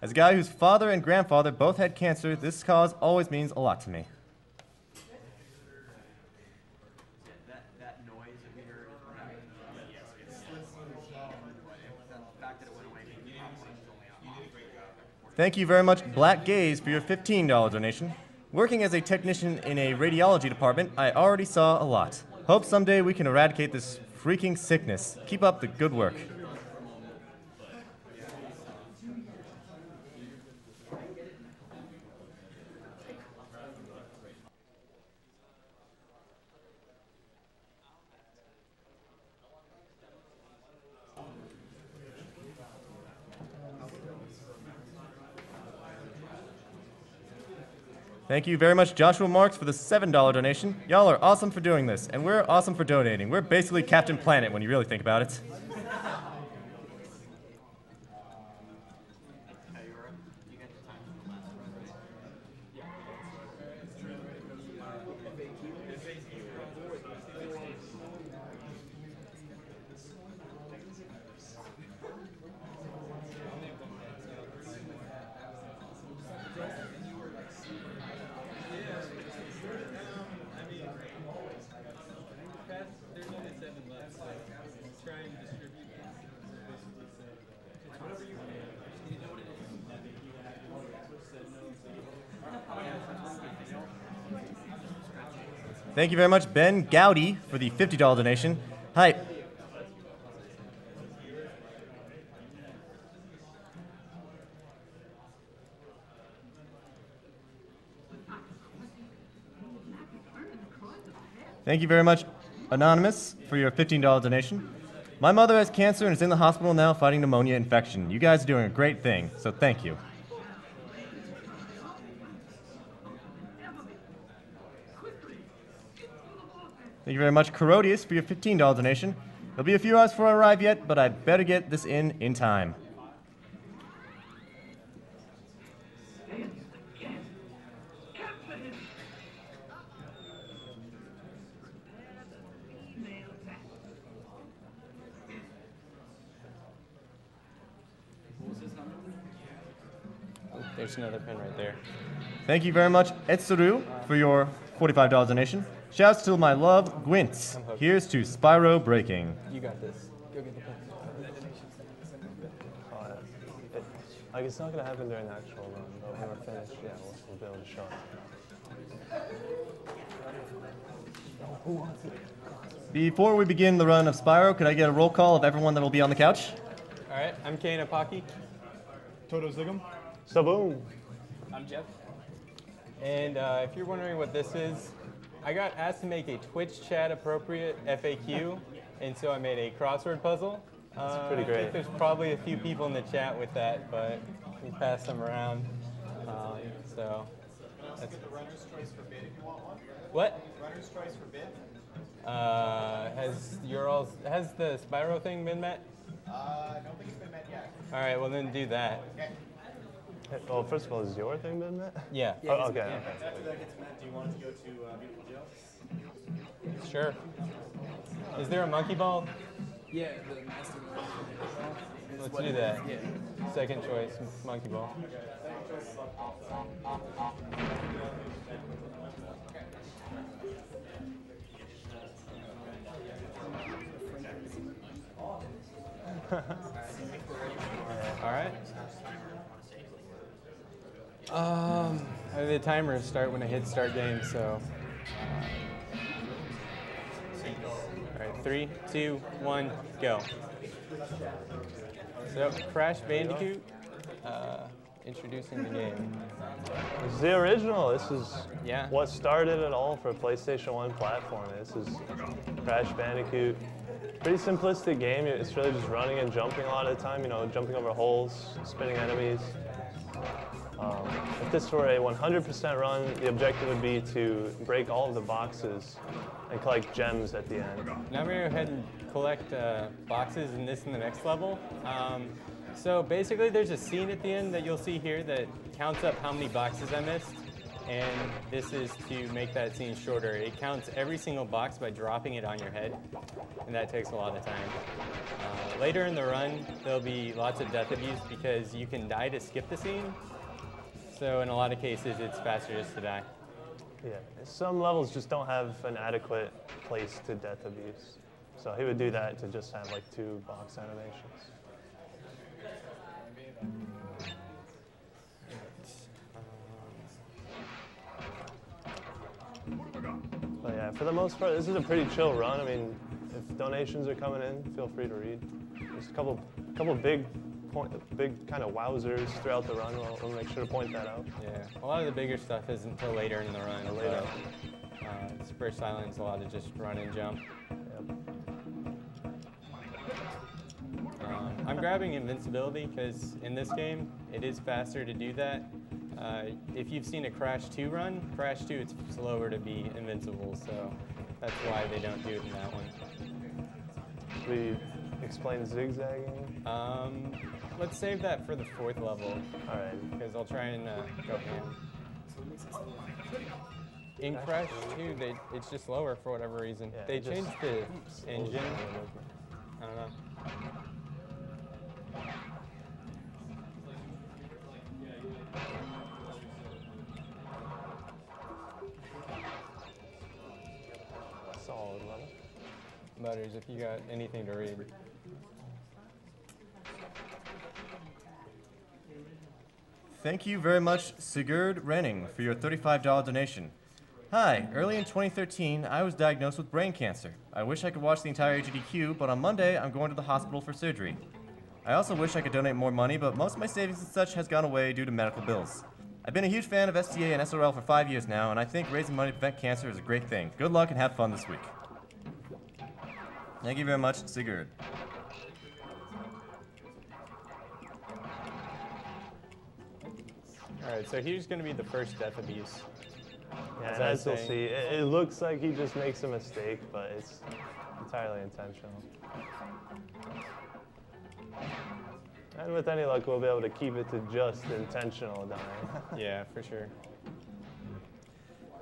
As a guy whose father and grandfather both had cancer, this cause always means a lot to me. Thank you very much, Black Gaze, for your $15 donation. Working as a technician in a radiology department, I already saw a lot. Hope someday we can eradicate this freaking sickness. Keep up the good work. Thank you very much, Joshua Marks, for the $7 donation. Y'all are awesome for doing this, and we're awesome for donating. We're basically Captain Planet when you really think about it. Thank you very much, Ben Gowdy, for the $50 donation. Hi. Thank you very much, Anonymous, for your $15 donation. My mother has cancer and is in the hospital now fighting pneumonia infection. You guys are doing a great thing, so thank you. Thank you very much, Corodius, for your $15 donation. There'll be a few hours before I arrive yet, but I'd better get this in time. There's another pin right there. Thank you very much, Etsuru, for your $45 donation. Shouts to my love, Gwynts. Here's to Spyro Breaking. You got this. Go get the pin. Like, it's not going to happen during the actual run, but when we're finished, yeah, we'll be able to show it. Who wants it? Before we begin the run of Spyro, could I get a roll call of everyone that will be on the couch? All right, I'm CaneofPacci. Toto Zigum. Saboom. I'm Jeff. And if you're wondering what this is, I got asked to make a Twitch chat appropriate FAQ, and so I made a crossword puzzle. That's pretty great. I think there's probably a few people in the chat with that, but we passed them around. So that's The runner's choice for bid if you want one. what? Runner's choice for bid. Has the Spyro thing been met? I don't think it's been met yet. All right, well then do that. Okay. Well, first of all, is your thing been met? Yeah. Oh, okay. Yeah. After that gets met, do you want it to go to Beautiful Joe? Sure. Is there a monkey ball? Yeah, the master. Let's do that. Yeah. Second choice, monkey ball. All right. The timers start when I hit start game, so. All right, 3, 2, 1, go. So, Crash Bandicoot, introducing the game. This is the original. This is Yeah. what started it all for a PlayStation 1 platform. This is Crash Bandicoot. Pretty simplistic game. It's really just running and jumping a lot of the time, you know, jumping over holes, spinning enemies. If this were a 100% run, the objective would be to break all of the boxes and collect gems at the end. Now I'm going to go ahead and collect boxes in this in the next level. So basically there's a scene at the end that you'll see here that counts up how many boxes I missed. And this is to make that scene shorter. It counts every single box by dropping it on your head. And that takes a lot of time. later in the run, there'll be lots of death abuse because you can die to skip the scene. So in a lot of cases, it's faster just to die. Yeah, some levels just don't have an adequate place to death abuse. So he would do that to just have like 2 box animations. But yeah, for the most part, this is a pretty chill run. I mean, if donations are coming in, feel free to read. There's a couple big kind of wowzers throughout the run. We'll make sure to point that out. Yeah, a lot of the bigger stuff isn't until later in the run. Later. Super Silent's a lot of just run and jump. Yep. I'm grabbing invincibility because in this game, it is faster to do that. If you've seen a Crash 2 run, Crash 2, it's slower to be invincible, so that's why they don't do it in that one. We explain zigzagging. Let's save that for the 4th level. All right. Because I'll try and go ham. In Crash 2, it's just slower for whatever reason. Yeah, they changed the engine. I don't know. Solid level. Butters, if you got anything to read. Thank you very much, Sigurd Renning, for your $35 donation. Hi, early in 2013, I was diagnosed with brain cancer. I wish I could watch the entire AGDQ, but on Monday, I'm going to the hospital for surgery. I also wish I could donate more money, but most of my savings and such has gone away due to medical bills. I've been a huge fan of STA and SRL for 5 years now, and I think raising money to prevent cancer is a great thing. Good luck and have fun this week. Thank you very much, Sigurd. All right, so here's going to be the first death abuse. Yeah, As and I as you'll say- see, it looks like he just makes a mistake, but it's entirely intentional. And with any luck, we'll be able to keep it to just intentional dying. Yeah, for sure.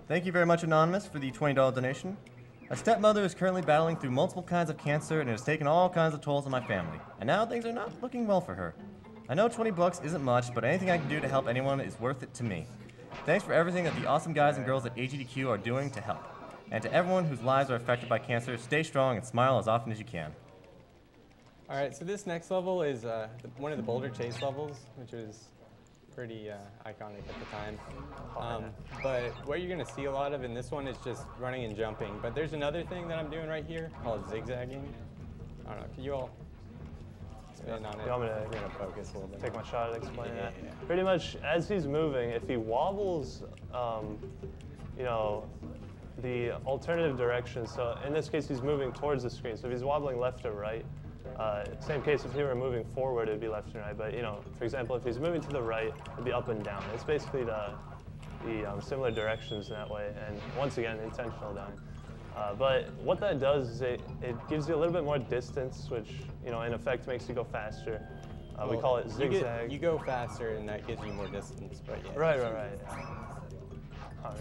Thank you very much, Anonymous, for the $20 donation. My stepmother is currently battling through multiple kinds of cancer and it has taken all kinds of tolls on my family. And now things are not looking well for her. I know 20 bucks isn't much, but anything I can do to help anyone is worth it to me. Thanks for everything that the awesome guys and girls at AGDQ are doing to help. And to everyone whose lives are affected by cancer, stay strong and smile as often as you can. All right, so this next level is one of the boulder chase levels, which was pretty iconic at the time. But what you're going to see a lot of in this one is just running and jumping. But there's another thing that I'm doing right here called zigzagging. I don't know, can you all spin on it? You want me to We're going to focus a little bit. take my shot at explaining that? Yeah. Pretty much, as he's moving, if he wobbles, you know, the alternative direction, so in this case, he's moving towards the screen. So if he's wobbling left or right, same case if he were moving forward, it'd be left and right. But, you know, for example, if he's moving to the right, it'd be up and down. It's basically the similar directions in that way. And once again, intentional dying. But what that does is it gives you a little bit more distance, which, you know, in effect makes you go faster. We call it zigzag. You go faster, and that gives you more distance. But yeah. Right. Yeah. All right.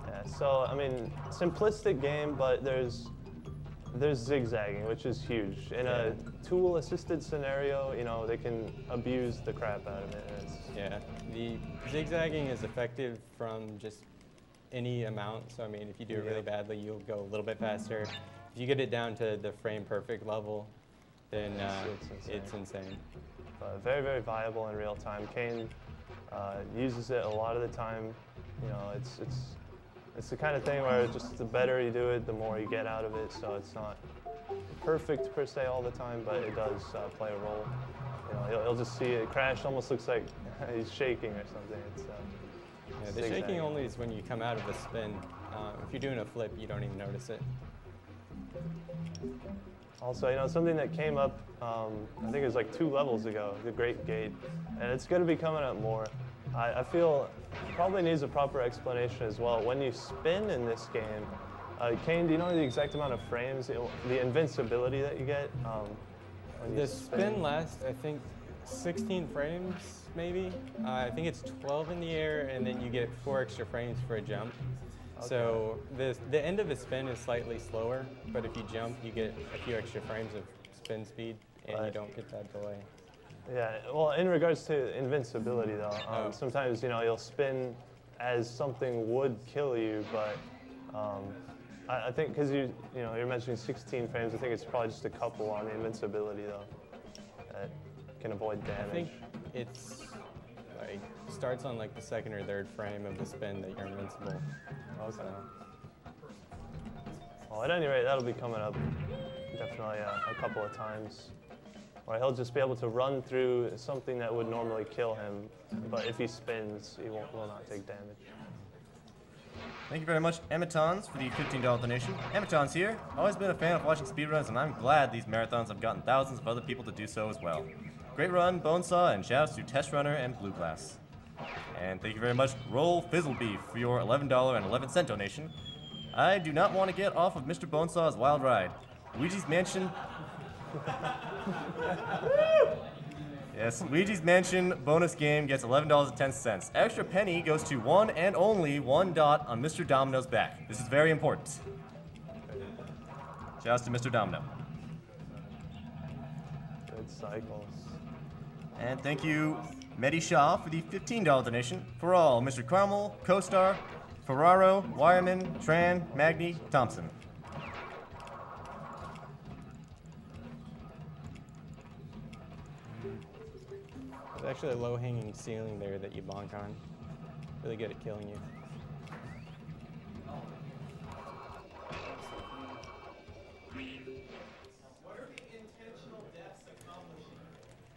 Yeah, so, I mean, simplistic game, but there's zigzagging, which is huge. In a tool-assisted scenario, you know, they can abuse the crap out of it. Yeah, the zigzagging is effective from just any amount. So, I mean, if you do it really badly, you'll go a little bit faster. If you get it down to the frame-perfect level, then it's insane. Very, very viable in real time. Kane uses it a lot of the time. You know, it's the kind of thing where just the better you do it, the more you get out of it. So it's not perfect per se all the time, but it does play a role. You know, you'll just see it crash. Almost looks like he's shaking or something. It's Yeah, the shaking only is when you come out of a spin. If you're doing a flip, you don't even notice it. Also, you know, something that came up, I think it was like 2 levels ago, the Great Gate, and it's going to be coming up more. I feel probably needs a proper explanation as well. When you spin in this game, Kane, do you know the exact amount of frames, the invincibility that you get? When you The spin lasts, I think, 16 frames, maybe. I think it's 12 in the air, and then you get 4 extra frames for a jump. So the end of a spin is slightly slower, but if you jump, you get a few extra frames of spin speed, and you don't get that delay. Yeah, well, in regards to invincibility, though, sometimes, you know, you'll spin as something would kill you, but I think because you're mentioning 16 frames, I think it's probably just a couple on the invincibility, though, that can avoid damage. I think it's like starts on like the second or third frame of the spin that you're invincible. Okay. Well, at any rate, that'll be coming up definitely a couple of times. Or he'll just be able to run through something that would normally kill him, but if he spins, he will not take damage. Thank you very much, Emetons, for the $15 donation. Emetons here. Always been a fan of watching speedruns, and I'm glad these marathons have gotten thousands of other people to do so as well. Great run, Bonesaw, and shoutouts to Test Runner and Blue Glass. And thank you very much, Roll Fizzlebeef, for your $11.11 donation. I do not want to get off of Mr. Bonesaw's wild ride. Luigi's Mansion. Yes, Luigi's Mansion bonus game gets $11.10. Extra penny goes to one and only one dot on Mr. Domino's back. This is very important. Shouts to Mr. Domino. Good cycles. And thank you, Mehdi Shah, for the $15 donation. For all, Mr. Cromwell, Co-Star, Ferraro, Wireman, Tran, Magni, Thompson. There's actually a low-hanging ceiling there that you bonk on. Really good at killing you.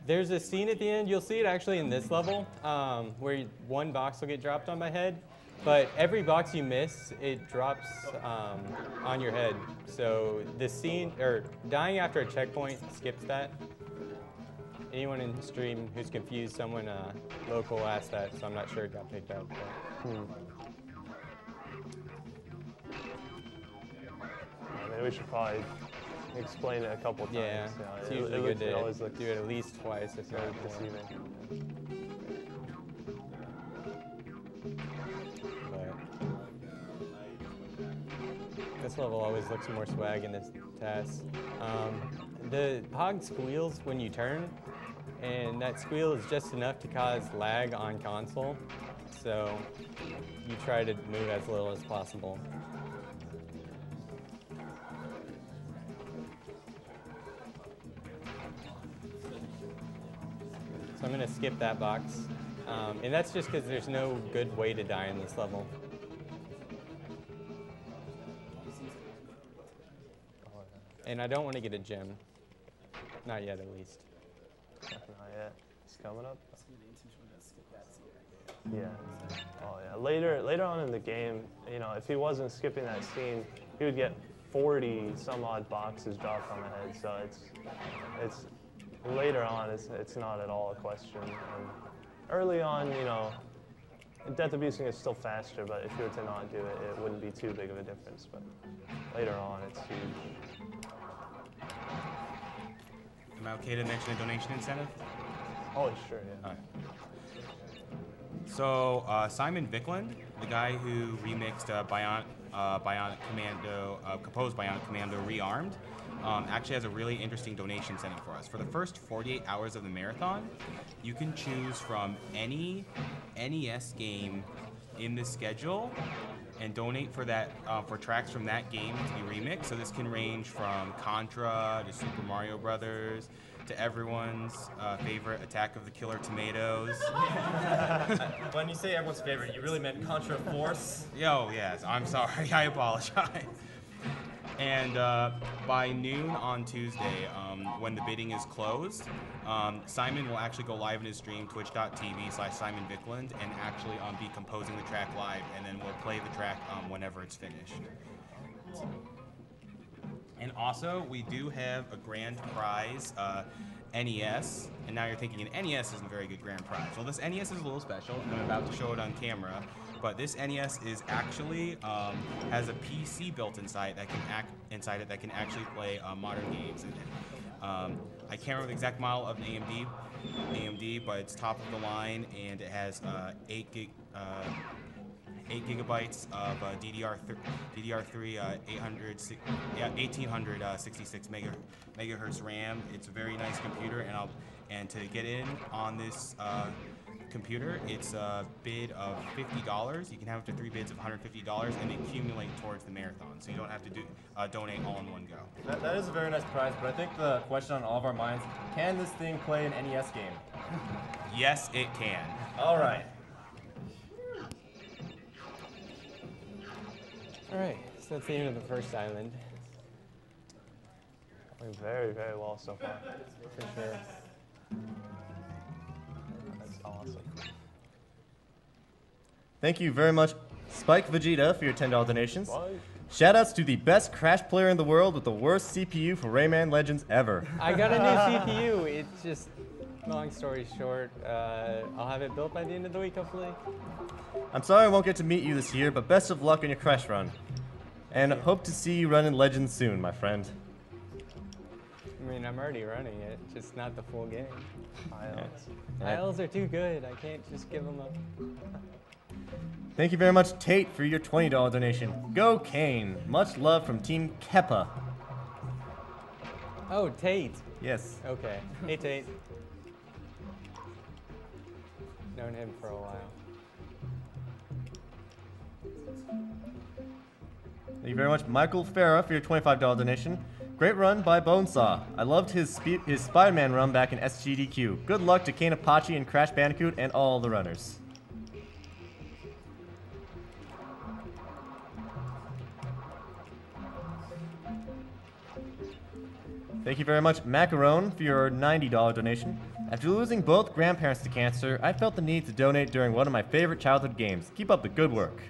There's a scene at the end, you'll see it actually in this level, where one box will get dropped on my head, but every box you miss, it drops on your head. So the scene, or dying after a checkpoint skips that. Anyone in stream who's confused, someone local asked that, so I'm not sure it got picked up. I mean, we should probably explain it a couple times. Yeah, it's usually good to do it at least twice if not more. But this level always looks more swag in this task. The hog squeals when you turn, and that squeal is just enough to cause lag on console, so you try to move as little as possible. So I'm going to skip that box, and that's just because there's no good way to die in this level. And I don't want to get a gem. Not yet, at least. Not yet. It's coming up. Yeah. Oh yeah. Later on in the game, you know, if he wasn't skipping that scene, he would get 40 some odd boxes dropped on the head. So it's later on, it's not at all a question. And early on, you know, death abusing is still faster, but if you were to not do it, it wouldn't be too big of a difference. But later on, it's huge. Am I okay to mention a donation incentive? Oh, sure, yeah. All right. So Simon Vickland, the guy who remixed Bionic Commando, composed Bionic Commando Rearmed, actually has a really interesting donation incentive for us. For the first 48 hours of the marathon, you can choose from any NES game in the schedule and donate for that for tracks from that game to be remixed. So this can range from Contra to Super Mario Brothers to everyone's favorite Attack of the Killer Tomatoes. When you say everyone's favorite, you really meant Contra Force? Yo, yes, I'm sorry, I apologize. And by noon on Tuesday, when the bidding is closed, Simon will actually go live in his stream, twitch.tv/Simon Vickland, and actually be composing the track live, and then we'll play the track whenever it's finished. And also, we do have a grand prize NES, and now you're thinking an NES isn't a very good grand prize. Well, this NES is a little special, and I'm about to show it on camera. But this NES is actually has a PC built inside that can actually play modern games in it. I can't remember the exact model of an AMD, but it's top of the line, and it has 8 gig 8 gigabytes of DDR3 1866 megahertz RAM. It's a very nice computer, and to get in on this computer, it's a bid of $50. You can have up to 3 bids of $150, and they accumulate towards the marathon, so you don't have to donate all in one go. That is a very nice prize, but I think the question on all of our minds, can this thing play an NES game? Yes, it can. All right. All right, so that's the end of the first island, Doing very, very well so far. for sure. That's awesome. Thank you very much, Spike Vegeta, for your $10 donations. Bye. Shoutouts to the best Crash player in the world with the worst CPU for Rayman Legends ever. I got a new CPU. It's just, long story short, I'll have it built by the end of the week, hopefully. I'm sorry I won't get to meet you this year, but best of luck on your Crash run. And hope to see you running Legends soon, my friend. I mean, I'm already running it, just not the full game. ILs. ILs are too good. I can't just give them up. Thank you very much, Tate, for your $20 donation. Go Kane. Much love from Team Keppa. Oh, Tate. Yes. Okay. Hey, Tate. Known him for a while. Thank you very much, Michael Farah, for your $25 donation. Great run by Bonesaw. I loved his Spider-Man run back in SGDQ. Good luck to CaneofPacci and Crash Bandicoot and all the runners. Thank you very much, Macaron, for your $90 donation. After losing both grandparents to cancer, I felt the need to donate during one of my favorite childhood games. Keep up the good work.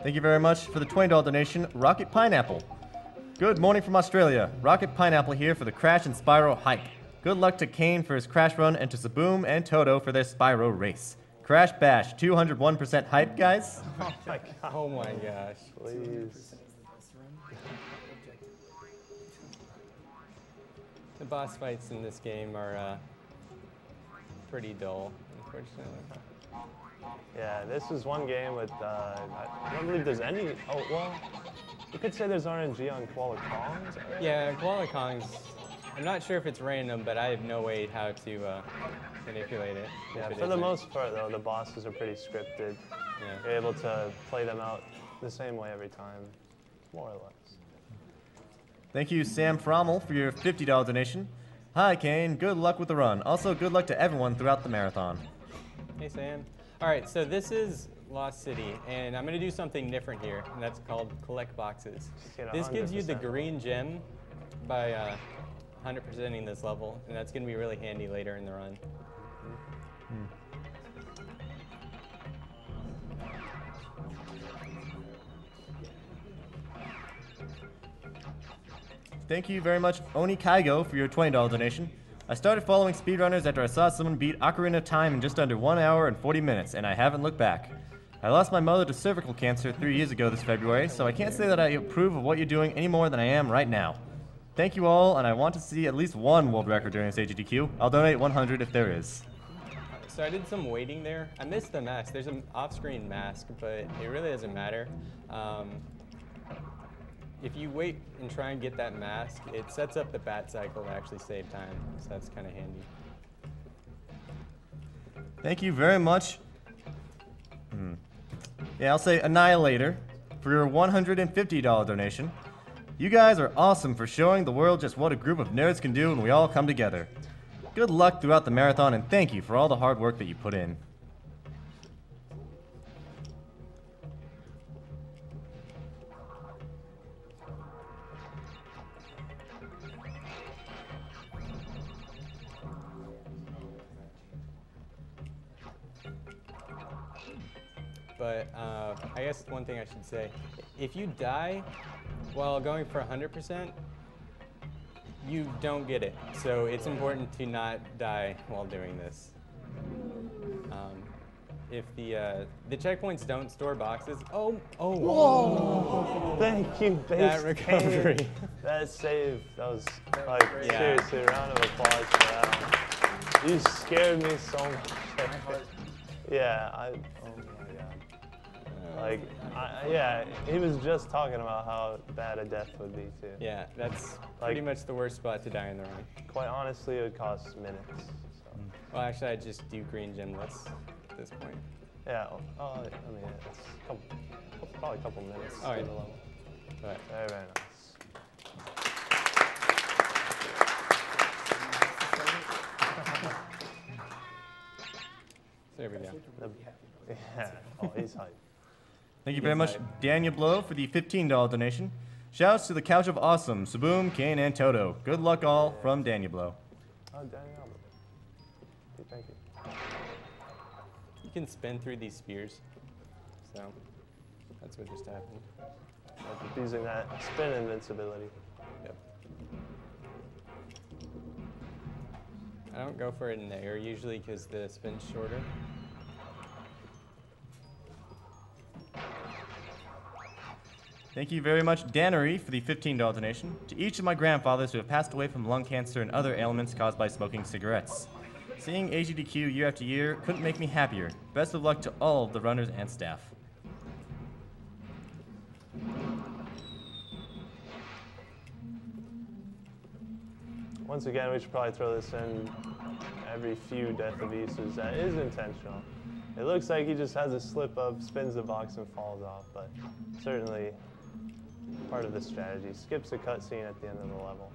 Thank you very much for the $20 donation, Rocket Pineapple. Good morning from Australia. Rocket Pineapple here for the Crash and Spyro hype. Good luck to Kane for his Crash run and to Saboom and Toto for their Spyro race. Crash Bash, 201% hype, guys. Oh my god. Oh my gosh. Please. The boss fights in this game are pretty dull, unfortunately. Yeah, this is one game with, I don't believe there's any, oh, well, you could say there's RNG on Koala Kongs. Yeah, Koala Kongs, I'm not sure if it's random, but I have no way how to manipulate it. Yeah, if it for the isn't. most part, though, the bosses are pretty scripted. Yeah. You're able to play them out the same way every time, more or less. Thank you, Sam Frommel, for your $50 donation. Hi, Kane. Good luck with the run. Also, good luck to everyone throughout the marathon. Hey, Sam. All right, so this is Lost City, and I'm going to do something different here, and that's called collect boxes. Get This gives you the 100%. green green gem by 100%ing this level, and that's going to be really handy later in the run. Thank you very much, Oni Kaigo, for your $20 donation. I started following speedrunners after I saw someone beat Ocarina of Time in just under 1 hour and 40 minutes, and I haven't looked back. I lost my mother to cervical cancer 3 years ago this February, so I can't say that I approve of what you're doing any more than I am right now. Thank you all, and I want to see at least one world record during this AGDQ. I'll donate 100 if there is. So I did some waiting there. I missed the mask. There's an off-screen mask, but it really doesn't matter. If you wait and try and get that mask, it sets up the bat cycle to actually save time, so that's kind of handy. Thank you very much. Yeah, I'll say Annihilator for your $150 donation. You guys are awesome for showing the world just what a group of nerds can do when we all come together. Good luck throughout the marathon, and thank you for all the hard work that you put in. But I guess one thing I should say, if you die while going for 100%, you don't get it. So it's important to not die while doing this. if the checkpoints don't store boxes. Oh. Whoa! Thank you, base That recovery. Kane. That save. That was like seriously a round of applause for that one. You scared me so much. Yeah, oh my god. Like, yeah, he was just talking about how bad a death would be too. Yeah, that's pretty much the worst spot to die in the run. Quite honestly, it would cost minutes. So. Well, actually, I'd just do green gemless at this point. Yeah, I mean, it's probably a couple minutes oh, yeah. in the level. But Very, very nice. there we go. Yeah, oh, he's hyped. Thank you very much, Daniel Blow, for the $15 donation. Shouts to the Couch of Awesome, Saboom, Kane, and Toto. Good luck all from Daniel Blow. Oh, Daniel. Thank you. You can spin through these spears. So that's what just happened. Using that spin invincibility. Yep. I don't go for it in the air usually because the spin's shorter. Thank you very much, Dannery, for the $15 donation. To each of my grandfathers who have passed away from lung cancer and other ailments caused by smoking cigarettes. Seeing AGDQ year after year couldn't make me happier. Best of luck to all of the runners and staff. Once again, we should probably throw this in every few death of Isus. That is intentional. It looks like he just has a slip up, spins the box, and falls off, but certainly part of the strategy. Skips a cutscene at the end of the level.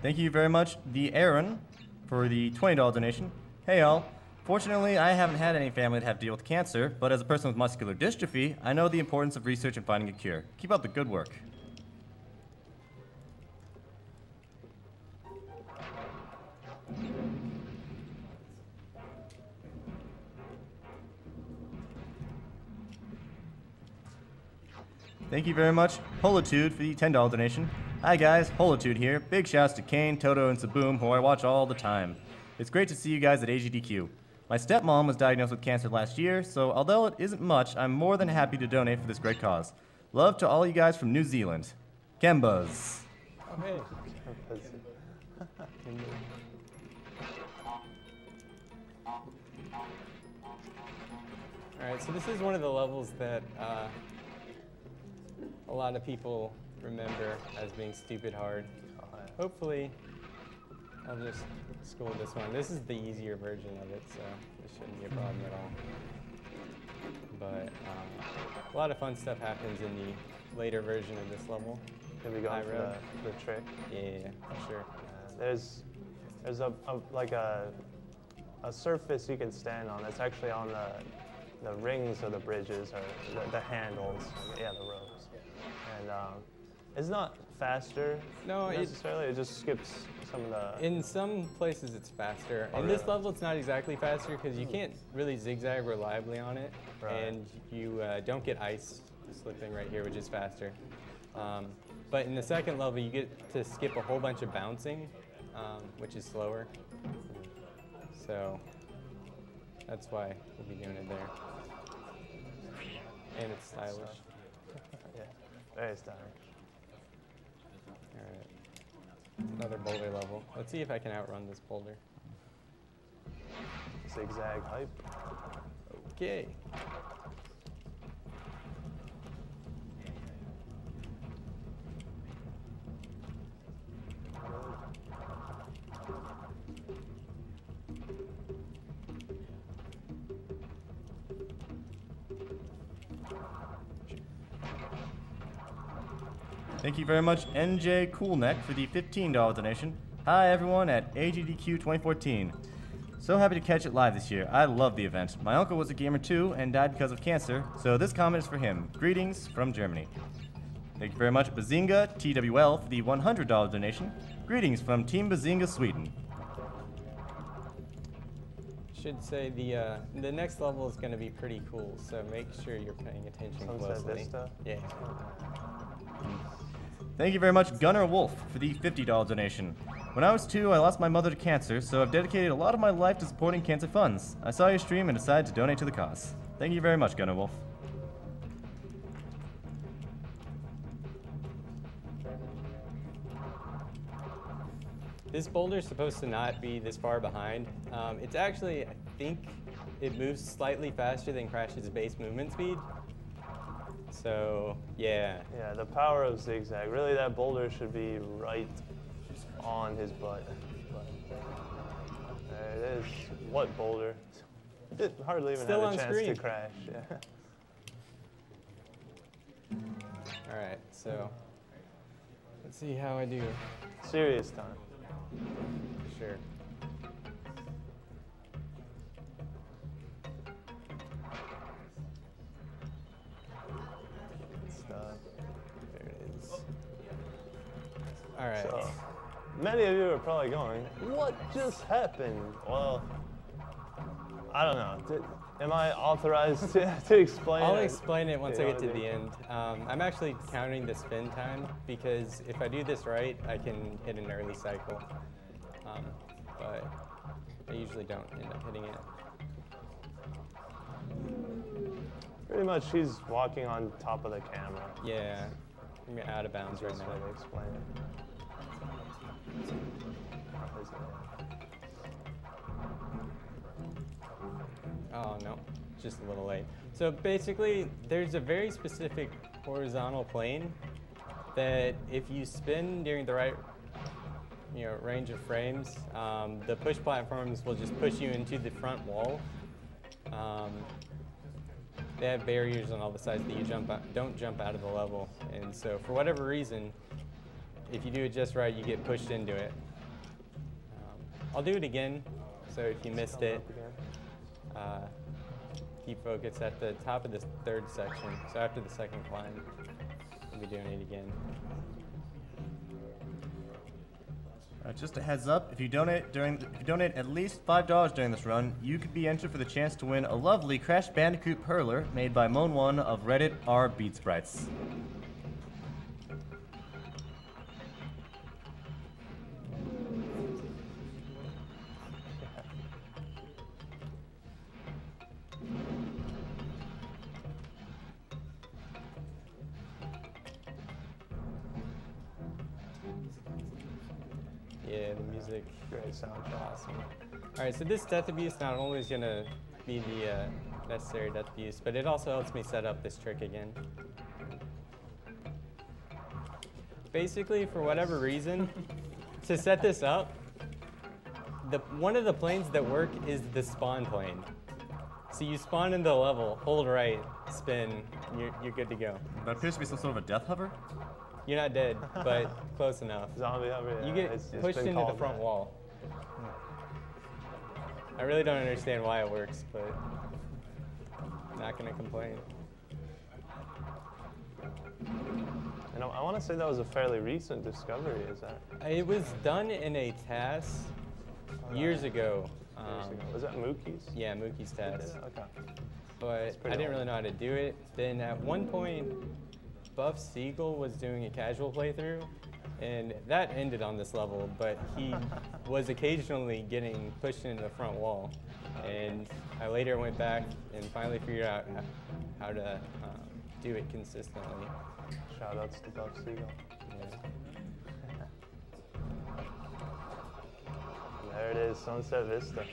Thank you very much, the Aaron, for the $20 donation. Hey all. Fortunately, I haven't had any family that have to deal with cancer, but as a person with muscular dystrophy, I know the importance of research and finding a cure. Keep up the good work. Thank you very much, Holitude, for the $10 donation. Hi guys, Holitude here. Big shouts to Kane, Toto, and Saboom, who I watch all the time. It's great to see you guys at AGDQ. My stepmom was diagnosed with cancer last year, so although it isn't much, I'm more than happy to donate for this great cause. Love to all you guys from New Zealand. Kembas. Oh, hey. All right, so this is one of the levels that a lot of people remember as being stupid hard. Hopefully, I'll just school this one. This is the easier version of it, so this shouldn't be a problem at all. But a lot of fun stuff happens in the later version of this level. Have you gone for the trick? Yeah, for sure. There's a surface you can stand on that's actually on the rings of the bridges, or the handles, yeah, the ropes. And it's not faster necessarily, it just skips some of the... In some places it's faster. In this level it's not exactly faster because you can't really zigzag reliably on it. Right. And you don't get ice slipping right here, which is faster. But in the second level you get to skip a whole bunch of bouncing, which is slower. So that's why we'll be doing it there. And it's stylish. Yeah, very stylish. All right, another boulder level. Let's see if I can outrun this boulder. Zigzag hype. Okay. Thank you very much, NJ Coolneck, for the $15 donation. Hi everyone at AGDQ 2014. So happy to catch it live this year. I love the event. My uncle was a gamer too and died because of cancer, so this comment is for him. Greetings from Germany. Thank you very much, Bazinga TWL, for the $100 donation. Greetings from Team Bazinga, Sweden. Should say the next level is going to be pretty cool, so make sure you're paying attention closely. Vista? Yeah. Thank you very much, Gunnar Wolf, for the $50 donation. When I was 2, I lost my mother to cancer, so I've dedicated a lot of my life to supporting cancer funds. I saw your stream and decided to donate to the cause. Thank you very much, Gunner Wolf. This boulder's supposed to not be this far behind. It's actually, I think, it moves slightly faster than Crash's base movement speed. So, yeah. Yeah, the power of zigzag. Really, that boulder should be right on his butt. But there it is. What boulder? It hardly even Still had on a chance screen. to crash. Yeah. All right, so let's see how I do. Serious time. Sure. There it is. All right. So, many of you are probably going, what just happened? Well, I don't know. Am I authorized to explain I'll it? explain it once I get to Yeah, the end. I'm actually counting the spin time because if I do this right, I can hit an early cycle. But I usually don't end up hitting it. Pretty much he's walking on top of the camera. Yeah, I'm out of bounds right That's now. why they explain it. Oh, no, just a little late. So basically, there's a very specific horizontal plane that if you spin during the right range of frames, the push platforms will just push you into the front wall. They have barriers on all the sides that you don't jump out of the level. And so for whatever reason, if you do it just right, you get pushed into it. I'll do it again, so if you missed it, keep focus at the top of this third section. So after the second climb, we'll be doing it again. Just a heads up, if you donate at least $5 during this run, you could be entered for the chance to win a lovely Crash Bandicoot Perler made by Moan1 of Reddit r Beat Sprites. Yeah, the music. Great soundtrack. Awesome. All right, so this death abuse not only is going to be the necessary death abuse, but it also helps me set up this trick again. Basically, for whatever reason, to set this up, one of the planes that work is the spawn plane. So you spawn into the level, hold right, spin, you're good to go. That appears to be some sort of a death hover. You're not dead, but close enough. Zombie hover, yeah. You get it's pushed been into the called front that. wall. I really don't understand why it works, but I'm not going to complain. And I want to say that was a fairly recent discovery, is that? It was done in a TAS years ago. Was that Mookie's? Yeah, Mookie's TAS. Okay. But I didn't really know how to do it. Then at one point, Buff Siegel was doing a casual playthrough, and that ended on this level, but he was occasionally getting pushed into the front wall. And I later went back and finally figured out how to do it consistently. Shout outs to Buff Siegel. Yeah. There it is, Sunset Vista.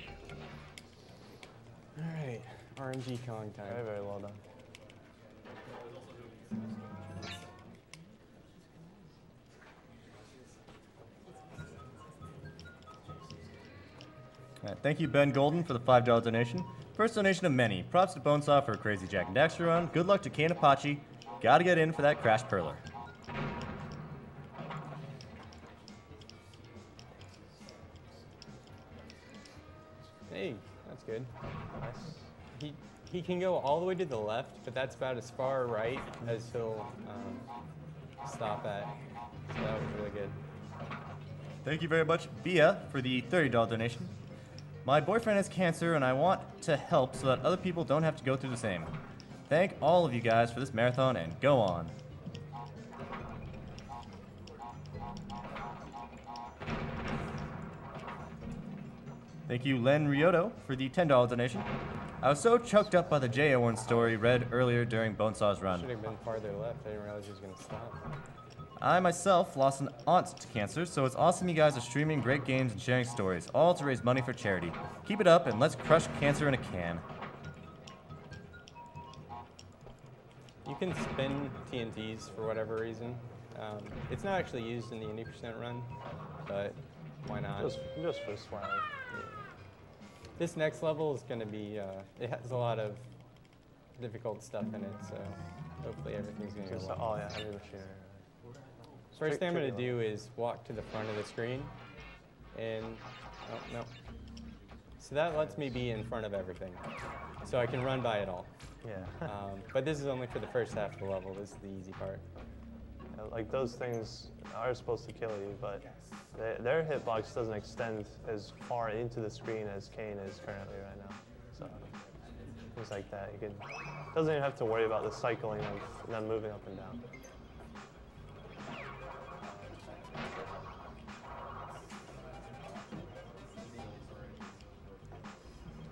All right, RNG Kong time. Very, very well done. All right, thank you, Ben Golden, for the $5 donation. First donation of many. Props to Bonesaw for a crazy Jack and Daxter run. Good luck to CaneofPacci. Gotta get in for that Crash Perler. Hey, that's good. Nice. He can go all the way to the left, but that's about as far right as he'll stop at. So that was really good. Thank you very much, Bia, for the $30 donation. My boyfriend has cancer, and I want to help so that other people don't have to go through the same. Thank all of you guys for this marathon, and go on. Thank you, Len Rioto, for the $10 donation. I was so choked up by the Jay Owen story read earlier during Bonesaw's run. Should have been farther left. I didn't realize he was going to stop. I myself lost an aunt to cancer, so it's awesome you guys are streaming great games and sharing stories, all to raise money for charity. Keep it up and let's crush cancer in a can. You can spin TNTs for whatever reason. It's not actually used in the 80% run, but why not? Just for swag. Yeah. This next level is going to be, it has a lot of difficult stuff in it, so hopefully everything's going to go well. Oh yeah, I need to share. First thing I'm going to do is walk to the front of the screen, and, oh, no. So that lets me be in front of everything, so I can run by it all. Yeah. But this is only for the first half of the level. This is the easy part. Yeah, like those things are supposed to kill you, but their hitbox doesn't extend as far into the screen as Kane is currently right now. So things like that, you doesn't even have to worry about the cycling of them moving up and down.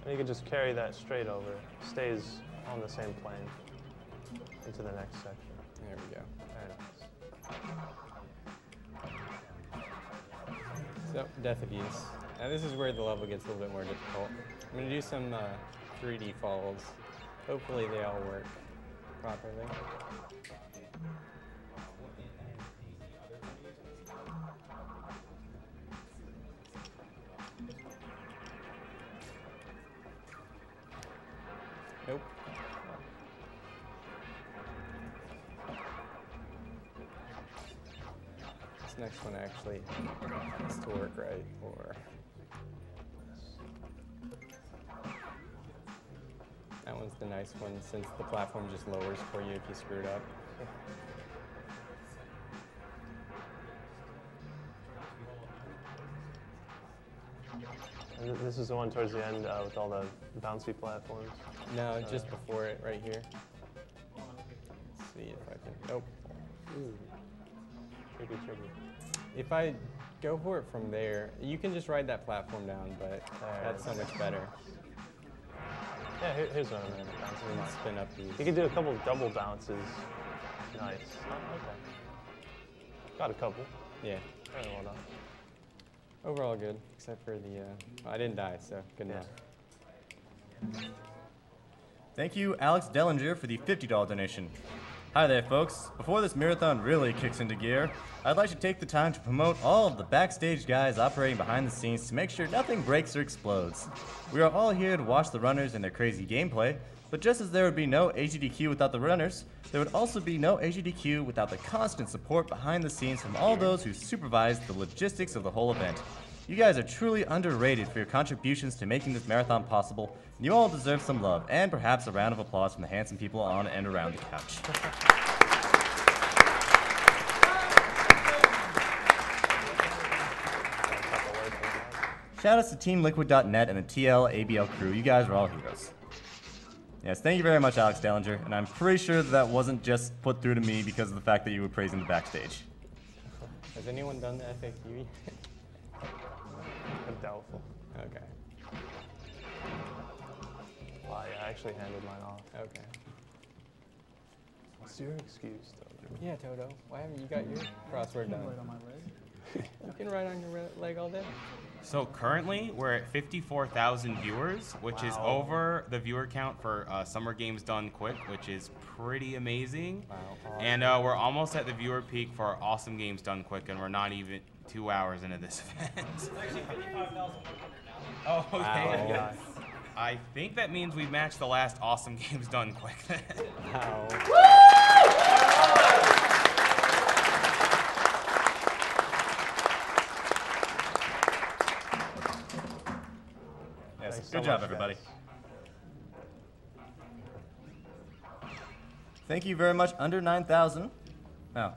And you can just carry that straight over. Stays on the same plane into the next section. There we go. Very nice. So, Death of Use. Now this is where the level gets a little bit more difficult. I'm going to do some 3D falls. Hopefully they all work properly. Nope. This next one actually has to work right, or that one's the nice one since the platform just lowers for you if you screwed up. And this is the one towards the end with all the bouncy platforms. No, just before it, right here. Let's see if I can. Nope. Ooh. Tricky, tricky. If I go for it from there, you can just ride that platform down, but that's so much better. Yeah, here's what I'm going to bounce. And spin up these. You can do a couple double bounces. Nice. Oh, okay. Got a couple. Yeah. Very well done. Overall good, except for the, I didn't die, so good enough. Thank you, Alex Dellinger, for the $50 donation. Hi there, folks. Before this marathon really kicks into gear, I'd like to take the time to promote all of the backstage guys operating behind the scenes to make sure nothing breaks or explodes. We are all here to watch the runners and their crazy gameplay, but just as there would be no AGDQ without the runners, there would also be no AGDQ without the constant support behind the scenes from all those who supervise the logistics of the whole event. You guys are truly underrated for your contributions to making this marathon possible, and you all deserve some love, and perhaps a round of applause from the handsome people on and around the couch. Shout outs to TeamLiquid.net and the TL-ABL crew. You guys are all heroes. Yes, thank you very much, Alex Dellinger, and I'm pretty sure that wasn't just put through to me because of the fact that you were praising the backstage. Has anyone done the FAQ yet? I'm doubtful. Okay. Wow, yeah, I actually handed mine off. Okay. What's your excuse, though? Yeah, Toto. Why haven't you got your crossword done? Right on my leg. You can write on your leg all day. So currently, we're at 54,000 viewers, which is over the viewer count for Summer Games Done Quick, which is pretty amazing. Wow. Awesome. And we're almost at the viewer peak for Awesome Games Done Quick, and we're not even 2 hours into this event. It's actually 55,100 now. Oh, okay. Wow. I think that means we've matched the last Awesome Games Done Quick. Wow. Yes, Thanks so good job, much, everybody. guys. Thank you very much, under 9,000. Oh.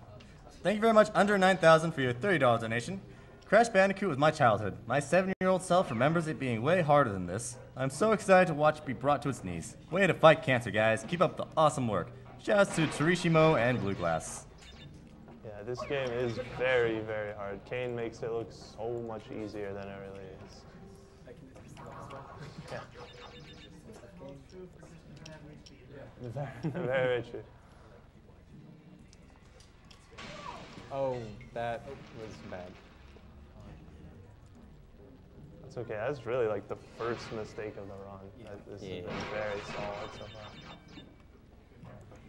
Thank you very much, under 9,000, for your $30 donation. Crash Bandicoot was my childhood. My 7-year-old self remembers it being way harder than this. I'm so excited to watch it be brought to its knees. Way to fight cancer, guys. Keep up the awesome work. Shouts to Terishimo and Blue Glass. Yeah, this game is very, very hard. Kane makes it look so much easier than it really is. Yeah. Very, very true. Oh, that was bad. It's okay. That's really like the first mistake of the run. This has been very solid so far.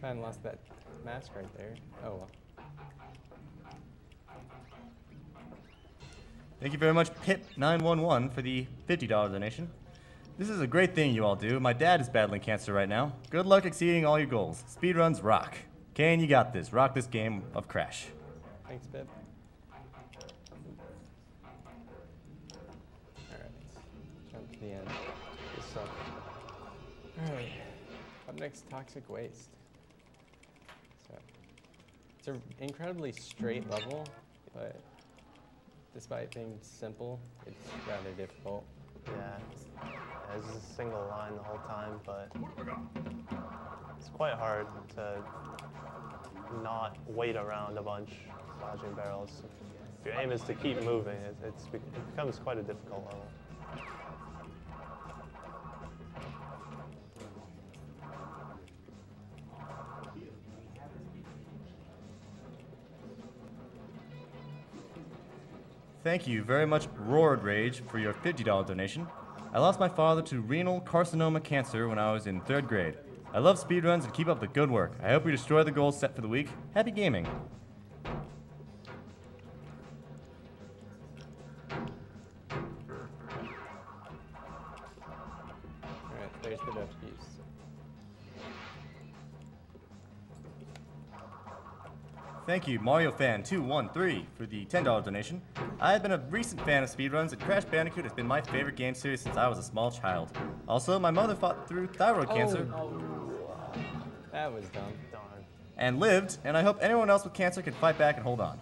I hadn't lost that mask right there. Oh well. Thank you very much, Pip911, for the $50 donation. This is a great thing you all do. My dad is battling cancer right now. Good luck exceeding all your goals. Speedruns rock. Kane, you got this. Rock this game of Crash. Thanks, Pip. Alright, jump to the end. Good stuff. Alright, up next, Toxic Waste. So, it's an incredibly straight level, but despite being simple, it's rather difficult. Yeah. It's just a single line the whole time, but it's quite hard to not wait around a bunch dodging barrels. If your aim is to keep moving, it becomes quite a difficult level. Thank you very much, Roared Rage, for your $50 donation. I lost my father to renal carcinoma cancer when I was in 3rd grade. I love speedruns and keep up the good work. I hope you destroy the goals set for the week. Happy gaming. Alright, there's the Dutch Geese. Thank you, MarioFan213, for the $10 donation. I have been a recent fan of speedruns, and Crash Bandicoot has been my favorite game series since I was a small child. Also, my mother fought through thyroid cancer That was dumb. Darn. and lived, and I hope anyone else with cancer can fight back and hold on.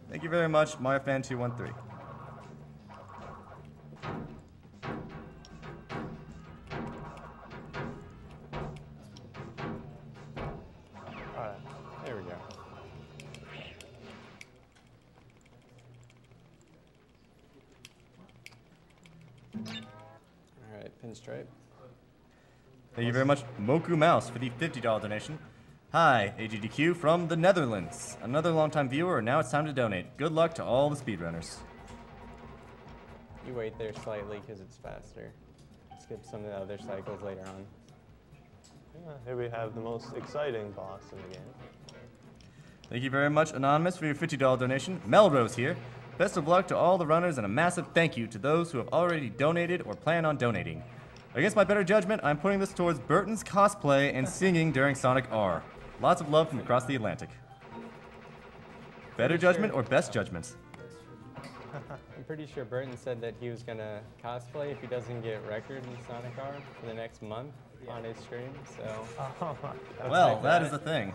Thank you very much, MarioFan213. Alright. There we go. Alright, Pinstripe. Thank you very much, Moku Mouse, for the $50 donation. Hi, AGDQ from the Netherlands. Another longtime viewer, and now it's time to donate. Good luck to all the speedrunners. You wait there slightly because it's faster. Skip some of the other cycles later on. Yeah, here we have the most exciting boss in the game. Thank you very much, Anonymous, for your $50 donation. Melrose here. Best of luck to all the runners, and a massive thank you to those who have already donated or plan on donating. Against my better judgment, I'm putting this towards Burton's cosplay and singing during Sonic R. Lots of love from across the Atlantic. Better judgment or best judgment? I'm pretty sure Burton said that he was gonna cosplay if he doesn't get record in Sonic R for the next month on his stream, so. Well, that is the thing.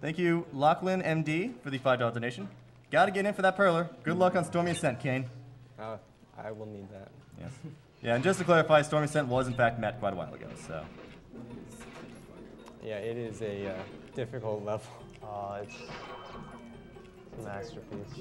Thank you, Lachlan MD, for the $5 donation. Gotta get in for that perler. Good luck on Stormy Ascent, Kane. Oh, I will need that. Yes. Yeah, and just to clarify, Stormy Ascent was in fact met quite a while ago, so. Yeah, it is a difficult level. It's a masterpiece.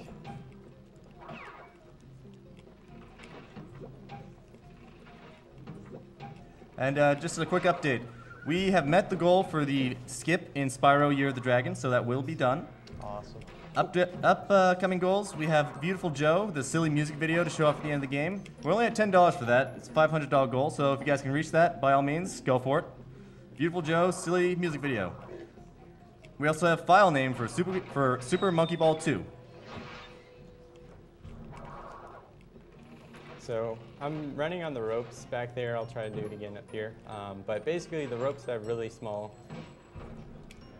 And just a quick update. We have met the goal for the skip in Spyro Year of the Dragon, so that will be done. Awesome. Upcoming goals, we have Beautiful Joe, the silly music video to show off at the end of the game. We're only at $10 for that. It's a $500 goal, so if you guys can reach that, by all means, go for it. Beautiful Joe, silly music video. We also have file name for Super Monkey Ball 2. So I'm running on the ropes back there. I'll try to do it again up here. But basically, the ropes have really small,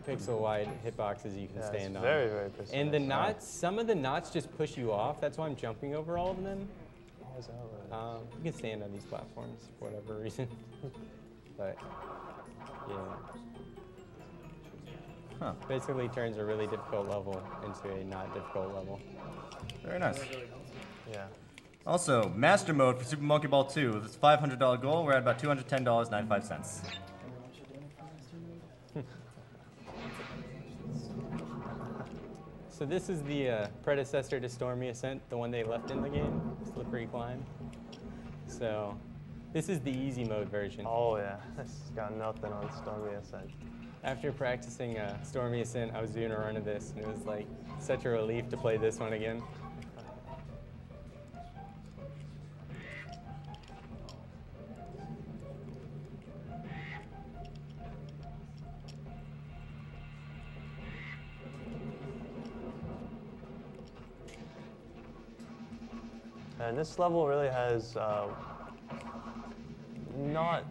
pixel-wide hitboxes you can stand on. Very, very precise. And the knots, some of the knots just push you off. That's why I'm jumping over all of them. How is that right? You can stand on these platforms for whatever reason. But yeah. Huh. Basically turns a really difficult level into a not difficult level. Very nice. Yeah. Also, Master Mode for Super Monkey Ball 2. With its $500 goal, we're at about $210.95. So this is the predecessor to Stormy Ascent, the one they left in the game, Slippery Climb. So this is the easy mode version. Oh yeah, it's got nothing on Stormy Ascent. After practicing Stormy Ascent, I was doing a run of this, and it was like such a relief to play this one again. And this level really has not,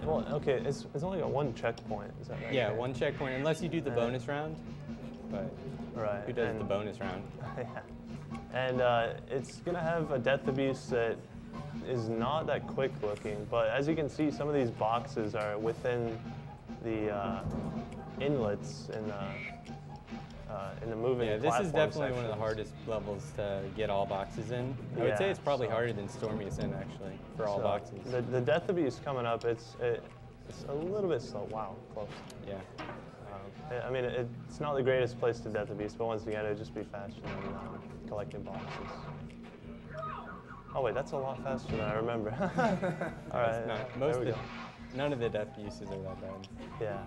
well, okay, it's only got one checkpoint, is that right? Yeah, one checkpoint, unless you do the bonus round. But Right. who does the bonus round? Yeah. And it's going to have a death abuse that is not that quick looking, but as you can see, some of these boxes are within the inlets in the moving Yeah, this is platform definitely one of the sections. hardest levels to get all boxes in. I would say Yeah, it's probably so- harder than Stormy Ascent, actually, for all So, boxes. The death abuse coming up, it's a little bit slow. Wow, close. Yeah. I mean, it's not the greatest place to death abuse, but once again, it'd just be faster than collecting boxes. Oh wait, that's a lot faster than I remember. All right, It's not, there we go. none of the death uses are that bad. Yeah.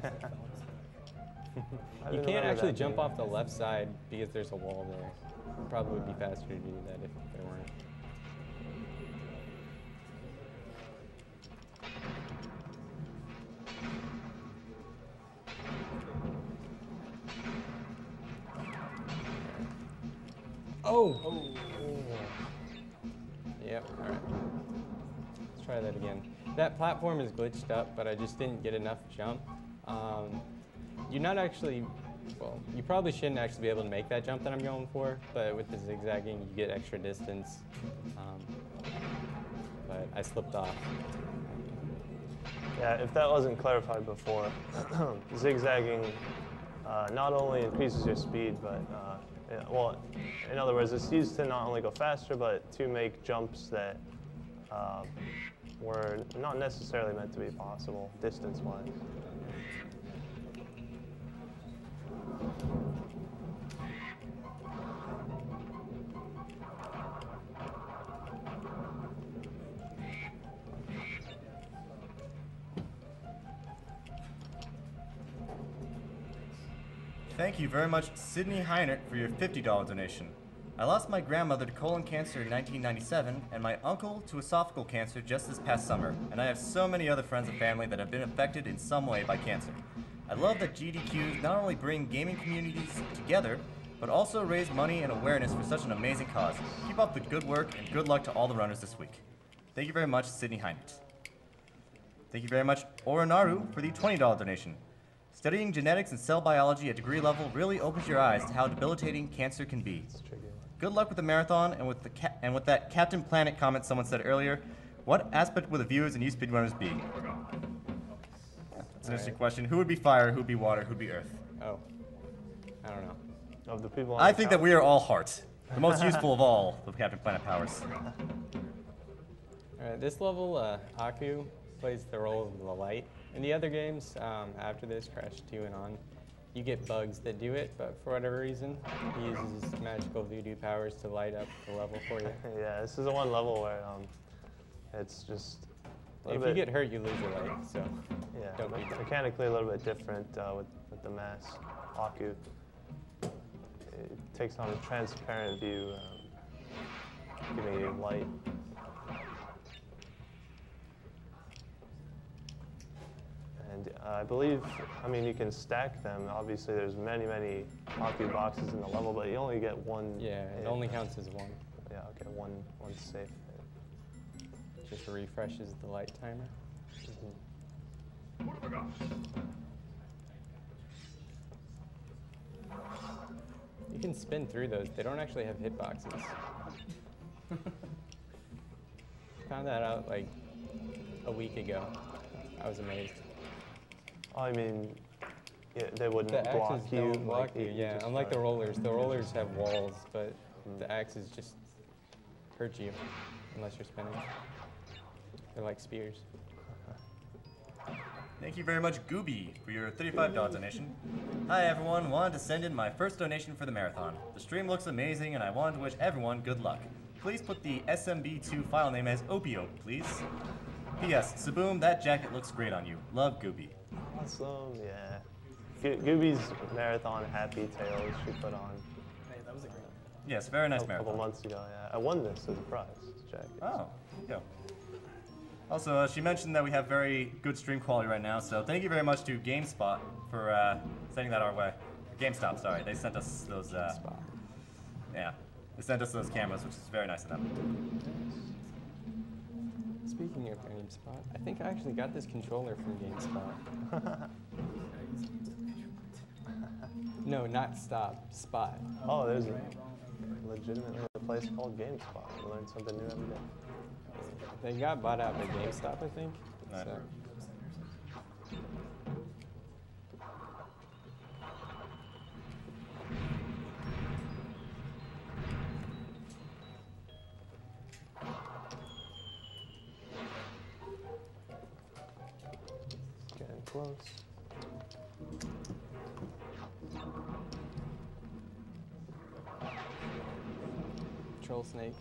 All right. You can't actually jump off the left side because there's a wall there. Probably would be faster to do that if there weren't. Oh! Yep, alright. Let's try that again. That platform is glitched up, but I just didn't get enough jump. You're not actually, well, you probably shouldn't actually be able to make that jump that I'm going for, but with the zigzagging, you get extra distance. But I slipped off. Yeah, if that wasn't clarified before, zigzagging not only increases your speed, but well, in other words, it's used to not only go faster, but to make jumps that were not necessarily meant to be possible distance-wise. Thank you very much, Sydney Heinert, for your $50 donation. I lost my grandmother to colon cancer in 1997 and my uncle to esophageal cancer just this past summer, and I have so many other friends and family that have been affected in some way by cancer. I love that GDQs not only bring gaming communities together, but also raise money and awareness for such an amazing cause. Keep up the good work and good luck to all the runners this week. Thank you very much, Sydney Heinert. Thank you very much, Orinaru, for the $20 donation. Studying genetics and cell biology at degree level really opens your eyes to how debilitating cancer can be. Good luck with the marathon and with that Captain Planet comment someone said earlier. What aspect will the viewers and you speedrunners be? That's an interesting question. Who would be fire, who would be water, who would be earth? Oh, I don't know. Of the people on I the think that couch. we are all heart. The most useful of all the Captain Planet powers. All right, this level, Aku plays the role of the light. In the other games, after this, Crash 2 and on, you get bugs that do it, but for whatever reason, he uses magical voodoo powers to light up the level for you. Yeah, this is the one level where it's just a If little you bit, get hurt, you lose your light, so yeah, don't be dumb. mechanically a little bit different with the mask, Aku. It takes on a transparent view, giving you light. And I believe, I mean, you can stack them. Obviously, there's many, many Aku boxes in the level, but you only get one. Yeah, it hit. only counts as one. Yeah, okay, one safe hit. Just refreshes the light timer. You can spin through those. They don't actually have hitboxes. Found that out like a week ago. I was amazed. I mean, yeah, they wouldn't The block axes you. don't block like, you, yeah. just Unlike the try- rollers. The rollers have walls, but the axes just hurt you unless you're spinning. They're like spears. Thank you very much, Gooby, for your $35 donation. Hi everyone, wanted to send in my first donation for the marathon. The stream looks amazing and I wanted to wish everyone good luck. Please put the SMB2 file name as Opio, please. P.S. Saboom, that jacket looks great on you. Love, Gooby. Awesome, yeah. Gooby's marathon happy tails she put on Hey, that was a great one. Yes, very nice a couple marathon. months ago, yeah. I won this as a prize, this jacket. Oh, yeah. Also, she mentioned that we have very good stream quality right now, so thank you very much to GameSpot for sending that our way. GameStop, sorry. They sent us those, yeah. They sent us those cameras, which is very nice of them. Speaking of GameSpot, I think I actually got this controller from GameSpot. No, not Stop, Spot. Oh, there's legitimately a place called GameSpot. You learn something new every day. They got bought out by GameStop, I think. Right. So. Getting close. Troll Snake.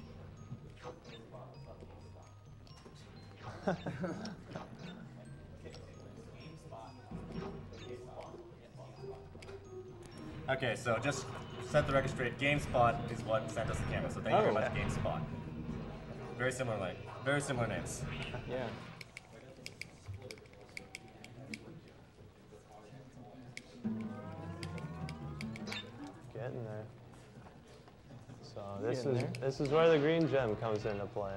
Okay, so just set the record straight. GameSpot is what sent us the camera, so thank you very much, GameSpot. Very similar, very similar names. Yeah. Getting there. So Getting this is where the green gem comes into play.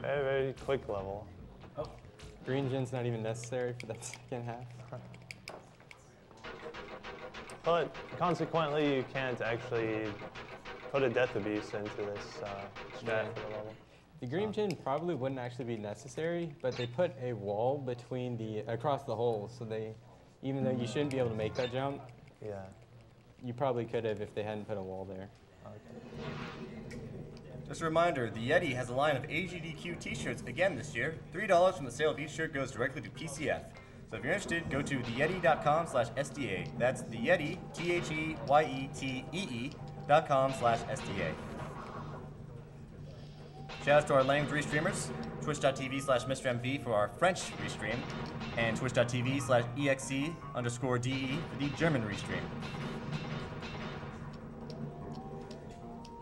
Very, very quick level. Green Gen's not even necessary for that second half. But consequently, you can't actually put a Death Beast into this strat for the level. The Green Gen probably wouldn't actually be necessary, but they put a wall between across the holes, so even though you shouldn't be able to make that jump, Yeah. you probably could have if they hadn't put a wall there. Okay. Just a reminder, the Yeti has a line of AGDQ t-shirts again this year. $3 from the sale of each shirt goes directly to PCF. So if you're interested, go to theyeti.com/SDA. That's the Yeti, THEYETEE.com/SDA. Shout out to our language restreamers, twitch.tv/MrMV for our French restream, and twitch.tv/EXE_DE for the German restream.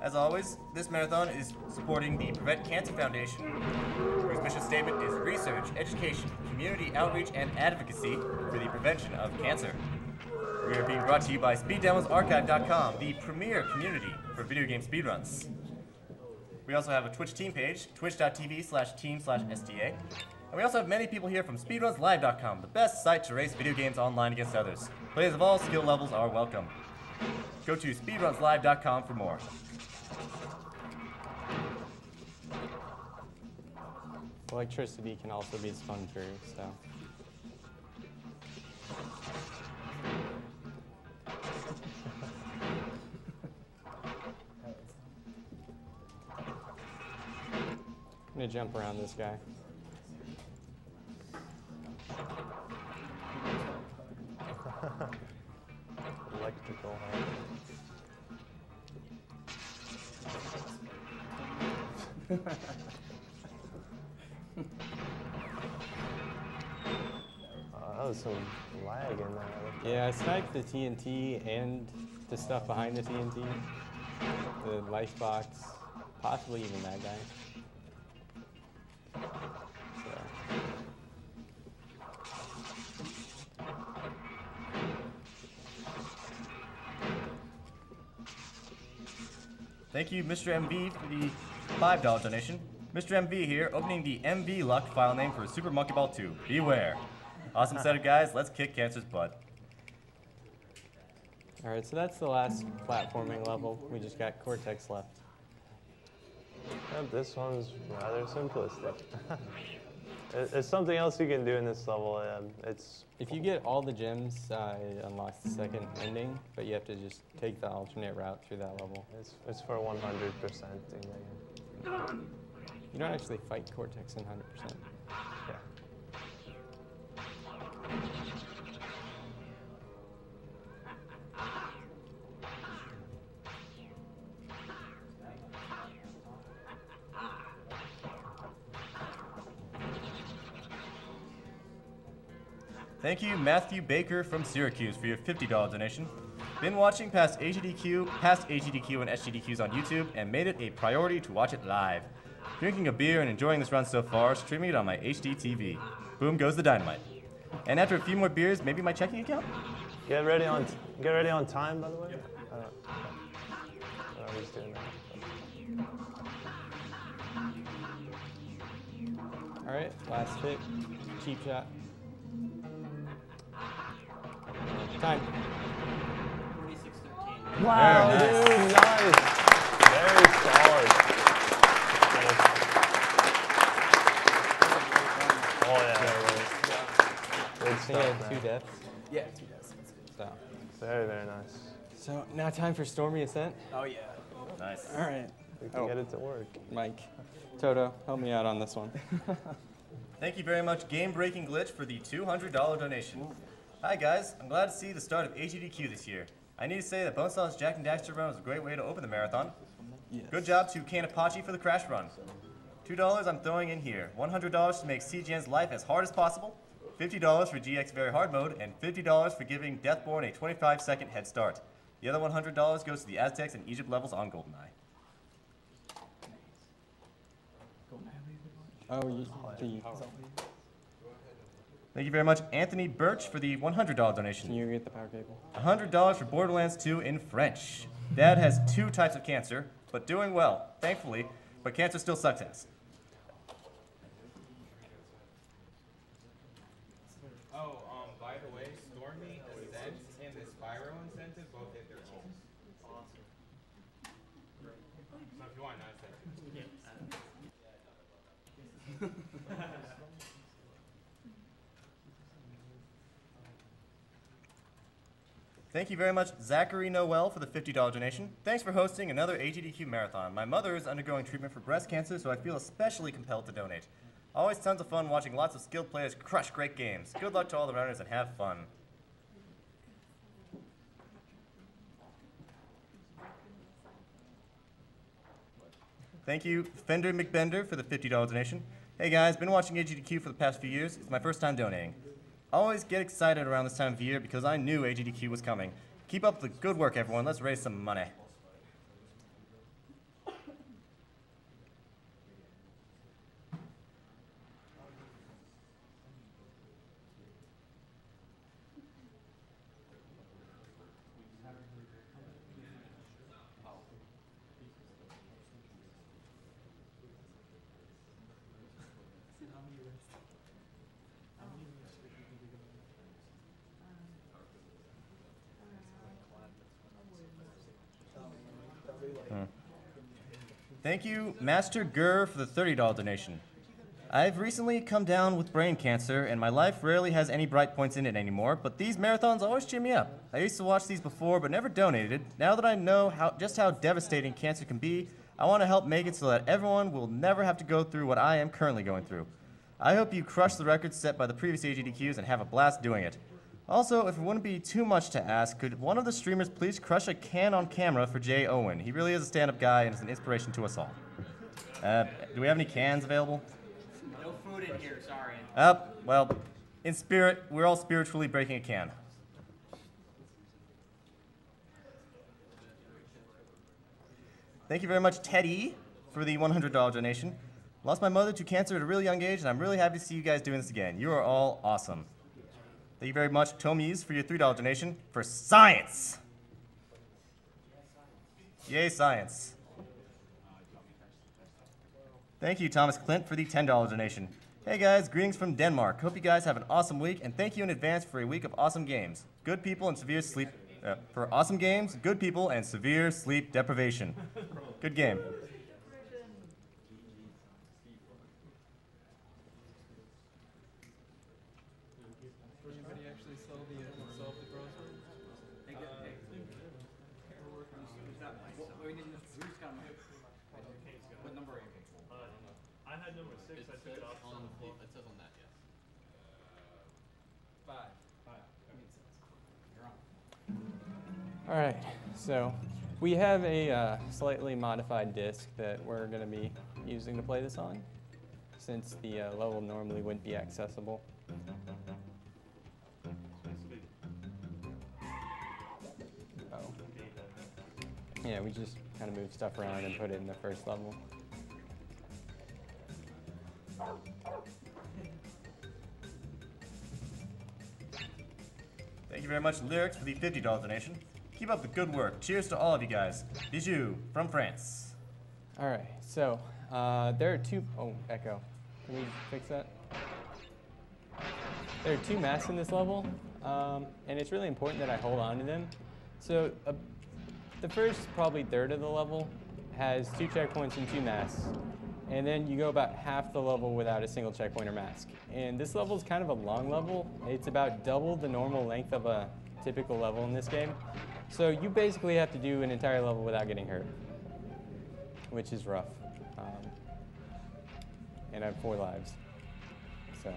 As always, this marathon is supporting the Prevent Cancer Foundation, whose mission statement is research, education, community outreach, and advocacy for the prevention of cancer. We are being brought to you by SpeedDemosArchive.com, the premier community for video game speedruns. We also have a Twitch team page, twitch.tv/team/SDA. And we also have many people here from SpeedrunsLive.com, the best site to race video games online against others. Players of all skill levels are welcome. Go to SpeedrunsLive.com for more. Electricity can also be spun through, so. I'm gonna jump around this guy. Electrical. That was some lag in there. Yeah, I sniped the TNT and the stuff behind the TNT. The life box, possibly even that guy. So. Thank you, Mr. MV, for the $5 donation. Mr. MV here, opening the MV locked file name for Super Monkey Ball 2. Beware. Awesome setup, guys. Let's kick cancer's butt. All right, so that's the last platforming level. We just got Cortex left. Yep, this one's rather simplistic. There's something else you can do in this level. If you get all the gems, it unlocks the second ending, but you have to just take the alternate route through that level. It's for 100% You don't actually fight cortex in 100%. Yeah. Thank you, Matthew Baker from Syracuse, for your $50 donation. Been watching past AGDQ and SGDQs on YouTube, and made it a priority to watch it live. Drinking a beer and enjoying this run so far, streaming it on my HD TV. Boom goes the dynamite. And after a few more beers, maybe my checking account? Get ready on time, by the way. I don't know who's doing that. All right, last hit, cheap shot. Time. 46-13. Wow, dude, nice. Very solid. Oh yeah. Good I think I stuff, had 2 man. deaths. Yeah, 2 deaths. So. Very, very nice. So now time for Stormy Ascent. Oh yeah. Nice. All right, We can get it to work. Mike, Toto, help me out on this one. Thank you very much, Game Breaking Glitch, for the $200 donation. Hi guys, I'm glad to see the start of AGDQ this year. I need to say that Bonesaw's Jack and Daxter run was a great way to open the marathon. Yes. Good job to CaneofPacci for the crash run. $2 I'm throwing in here. $100 to make CGN's life as hard as possible. $50 for GX Very Hard Mode, and $50 for giving Deathborn a 25-second head start. The other $100 goes to the Aztecs and Egypt levels on GoldenEye. Oh, the Thank you very much, Anthony Birch, for the $100 donation. Can you get the power cable? $100 for Borderlands 2 in French. Dad has 2 types of cancer, but doing well, thankfully, but cancer still sucks ass. Oh, by the way, Stormy Ascent and the Spyro incentive both hit their goals. Awesome. So if you want not incentive. Thank you very much, Zachary Noel, for the $50 donation. Thanks for hosting another AGDQ marathon. My mother is undergoing treatment for breast cancer, so I feel especially compelled to donate. Always tons of fun watching lots of skilled players crush great games. Good luck to all the runners and have fun. Thank you, Fender McBender, for the $50 donation. Hey guys, been watching AGDQ for the past few years. It's my first time donating. Always get excited around this time of year because I knew AGDQ was coming. Keep up the good work, everyone. Let's raise some money. Thank you, Master Gurr, for the $30 donation. I've recently come down with brain cancer, and my life rarely has any bright points in it anymore, but these marathons always cheer me up. I used to watch these before, but never donated. Now that I know just how devastating cancer can be, I want to help make it so that everyone will never have to go through what I am currently going through. I hope you crush the records set by the previous AGDQs and have a blast doing it. Also, if it wouldn't be too much to ask, could one of the streamers please crush a can on camera for Jay Owen? He really is a stand-up guy and is an inspiration to us all. Do we have any cans available? No food in here, sorry. Well, in spirit, we're all spiritually breaking a can. Thank you very much, Teddy, for the $100 donation. Lost my mother to cancer at a really young age, and I'm really happy to see you guys doing this again. You are all awesome. Thank you very much, Tomies, for your $3 donation for science. Yay, science. Thank you, Thomas Clint, for the $10 donation. Hey guys, greetings from Denmark. Hope you guys have an awesome week, and thank you in advance for a week of awesome games. Good people and severe sleep, for awesome games, good people, and severe sleep deprivation. Good game. What number are you? had number 6, I took it off. On the floor. It says on that, yes. 5. 5. That makes sense. You're on. All right, so we have a slightly modified disc that we're going to be using to play this on, since the level normally wouldn't be accessible. Oh. Yeah, we just kind of move stuff around and put it in the first level. Thank you very much, Lyrics, for the $50 donation. Keep up the good work. Cheers to all of you guys. Bijou from France. All right, so there are two, oh, echo. Can we fix that? There are two masks in this level, and it's really important that I hold on to them. So the first probably third of the level has 2 checkpoints and 2 masks. And then you go about half the level without a single checkpoint or mask. And this level is kind of a long level. It's about double the normal length of a typical level in this game. So you basically have to do an entire level without getting hurt, which is rough. And I have 4 lives. So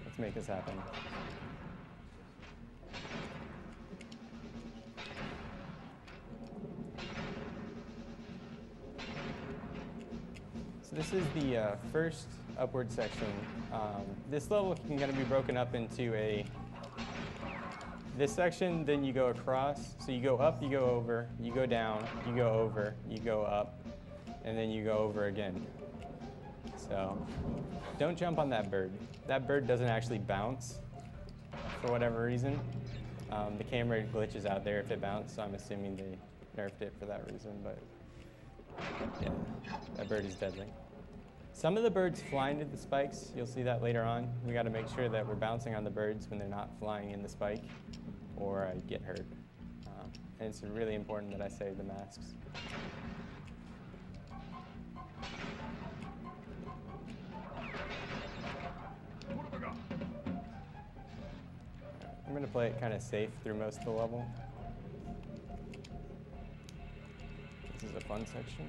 let's make this happen. So this is the first upward section. This level is going to be broken up into this section, then you go across. So you go up, you go over, you go down, you go over, you go up, and then you go over again. So don't jump on that bird. That bird doesn't actually bounce for whatever reason. The camera glitches out there if it bounced, so I'm assuming they nerfed it for that reason, but yeah, that bird is deadly. Some of the birds fly into the spikes. You'll see that later on. We got to make sure that we're bouncing on the birds when they're not flying in the spike, or I get hurt. And it's really important that I save the masks. I'm going to play it kind of safe through most of the level. This is a fun section.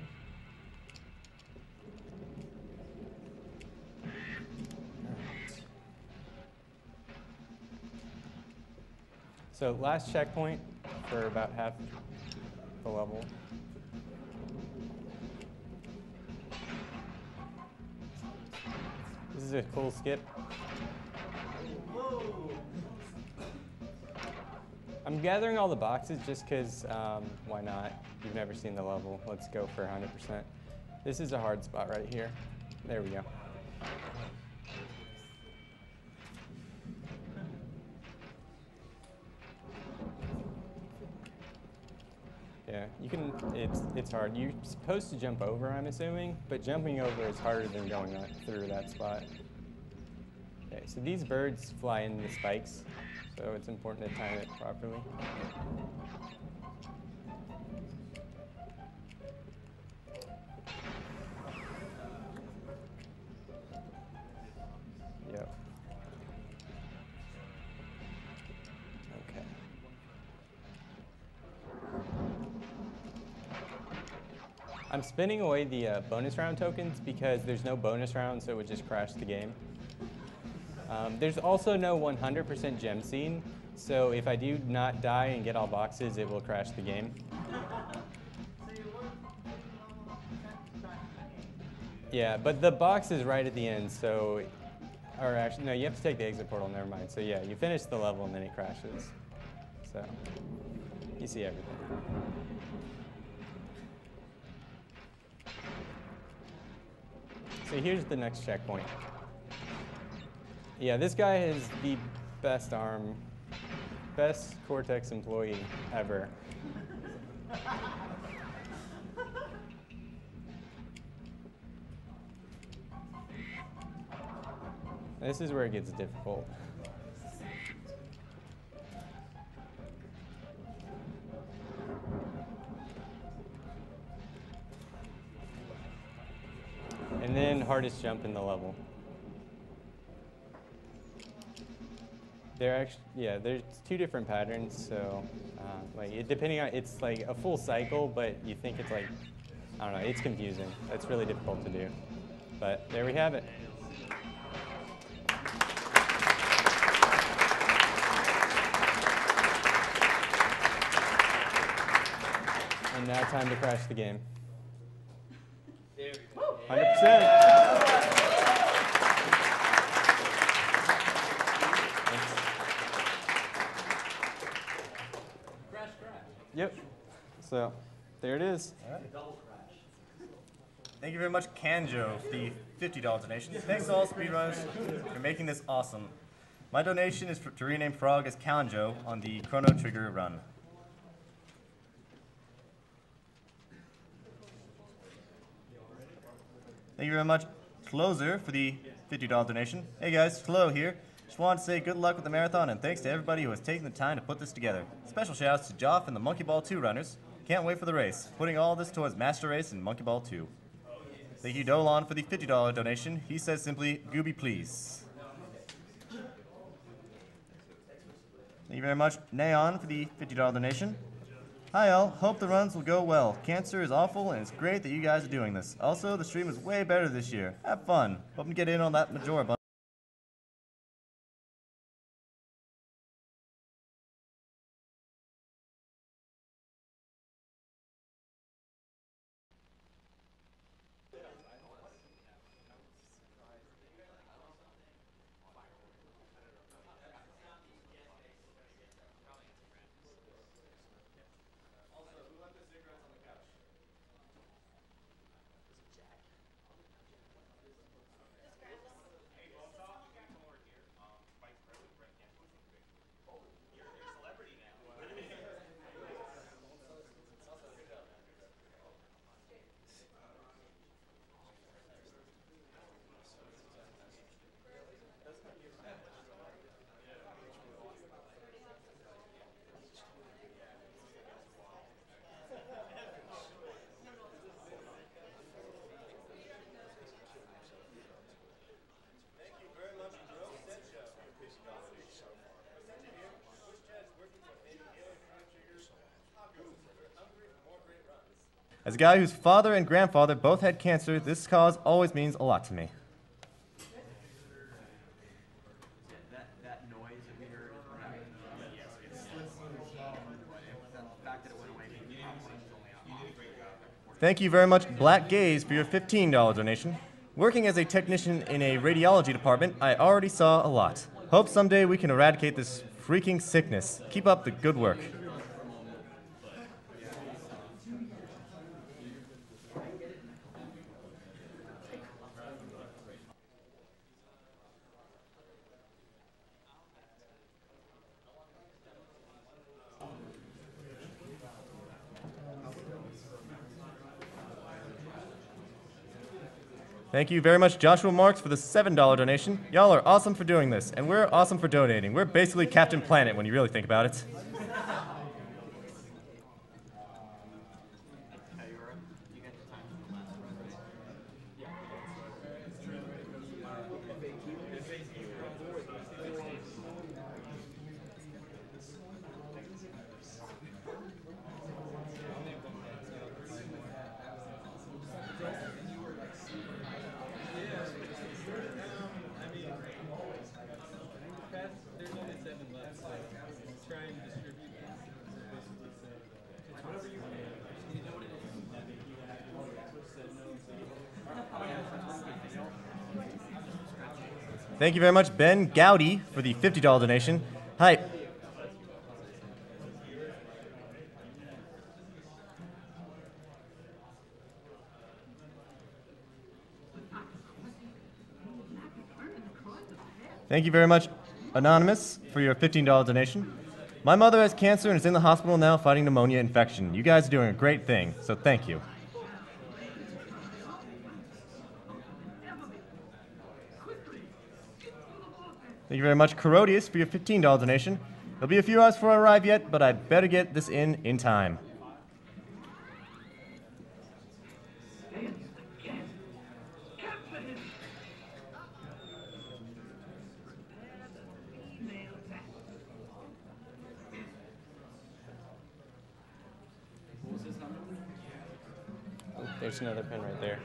So last checkpoint for about half the level. This is a cool skip. I'm gathering all the boxes just because, why not? You've never seen the level. Let's go for 100%. This is a hard spot right here. There we go. Yeah, you can, it's hard. You're supposed to jump over, I'm assuming, but jumping over is harder than going through that spot. Okay, so these birds fly in the spikes, so it's important to time it properly. Yep. Okay. I'm spinning away the bonus round tokens because there's no bonus round, so it would just crash the game. There's also no 100% gem scene, so if I do not die and get all boxes, it will crash the game. Yeah, but the box is right at the end, so, or actually, no, you have to take the exit portal, never mind. So yeah, you finish the level and then it crashes. So, you see everything. So here's the next checkpoint. Yeah, this guy is the best arm, best Cortex employee ever. This is where it gets difficult. And then hardest jump in the level. There's 2 different patterns, so depending on, it's like a full cycle, but you think it's like, I don't know, it's confusing. It's really difficult to do. But there we have it. And now time to crash the game. 100%. Yep. So there it is. Thank you very much, Kanjo, for the $50 donation. Thanks to all speedrunners for making this awesome. My donation is to rename Frog as Kanjo on the Chrono Trigger run. Thank you very much, Closer, for the $50 donation. Hey guys, Flo here. Just wanted to say good luck with the marathon and thanks to everybody who has taken the time to put this together. Special shoutouts to Joff and the Monkey Ball 2 runners. Can't wait for the race. Putting all this towards Master Race and Monkey Ball 2. Thank you, Dolan, for the $50 donation. He says simply, Gooby please. Thank you very much, Neon, for the $50 donation. Hi all, hope the runs will go well. Cancer is awful and it's great that you guys are doing this. Also, the stream is way better this year. Have fun. Hope to get in on that Majora bundle. As a guy whose father and grandfather both had cancer, this cause always means a lot to me. That noise that we heard is what happened. Yes, it's the fact that it went away. Thank you very much, Black Gaze, for your $15 donation. Working as a technician in a radiology department, I already saw a lot. Hope someday we can eradicate this freaking sickness. Keep up the good work. Thank you very much, Joshua Marks, for the $7 donation. Y'all are awesome for doing this, and we're awesome for donating. We're basically Captain Planet when you really think about it. Thank you very much, Ben Gowdy, for the $50 donation. Hi. Thank you very much, Anonymous, for your $15 donation. My mother has cancer and is in the hospital now fighting pneumonia infection. You guys are doing a great thing, so thank you. Thank you very much, Corodius, for your $15 donation. There'll be a few hours before I arrive yet, but I better get this in time. Oh, there's another pin right there.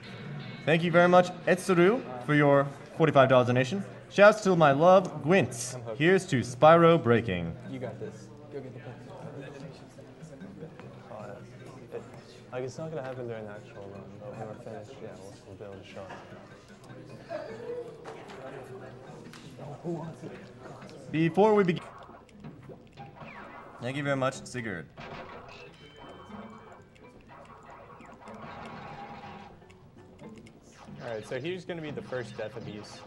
Thank you very much, Etsuru, for your $45 donation. Shouts to my love, Gwint. Here's to Spyro Breaking. You got this. Go get the pen. Like, it's not going to happen during the actual run, but when we're finished, yeah, we'll be able to show it. Before we begin, thank you very much, Sigurd. Alright, so here's going to be the first death abuse.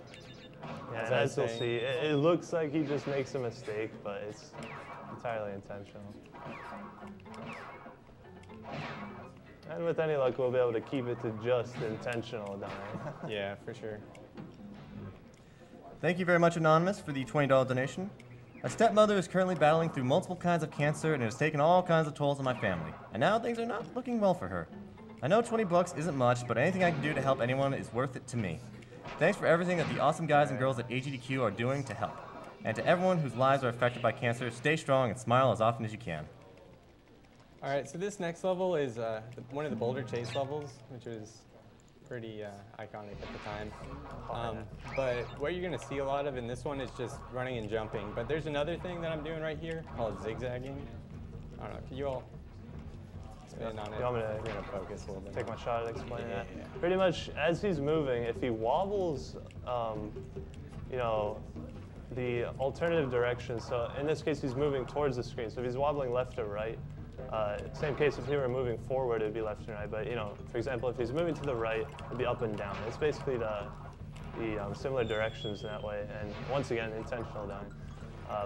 Yeah, As and I as you'll say- see, it looks like he just makes a mistake, but it's entirely intentional. And with any luck, we'll be able to keep it to just intentional dying. Yeah, for sure. Thank you very much, Anonymous, for the $20 donation. My stepmother is currently battling through multiple kinds of cancer and it has taken all kinds of tolls on my family. And now things are not looking well for her. I know 20 bucks isn't much, but anything I can do to help anyone is worth it to me. Thanks for everything that the awesome guys and girls at AGDQ are doing to help. And to everyone whose lives are affected by cancer, stay strong and smile as often as you can. Alright, so this next level is one of the boulder chase levels, which was pretty iconic at the time. But what you're going to see a lot of in this one is just running and jumping. But there's another thing that I'm doing right here called zigzagging. I don't know, can you all spin on it? You want me to We're going to focus a little bit. take my shot at explaining that? Yeah. Pretty much, as he's moving, if he wobbles, you know, the alternative direction, so in this case, he's moving towards the screen. So if he's wobbling left or right, same case if he were moving forward, it'd be left and right. But you know, for example, if he's moving to the right, it'd be up and down. It's basically the similar directions in that way. And once again, intentional dying.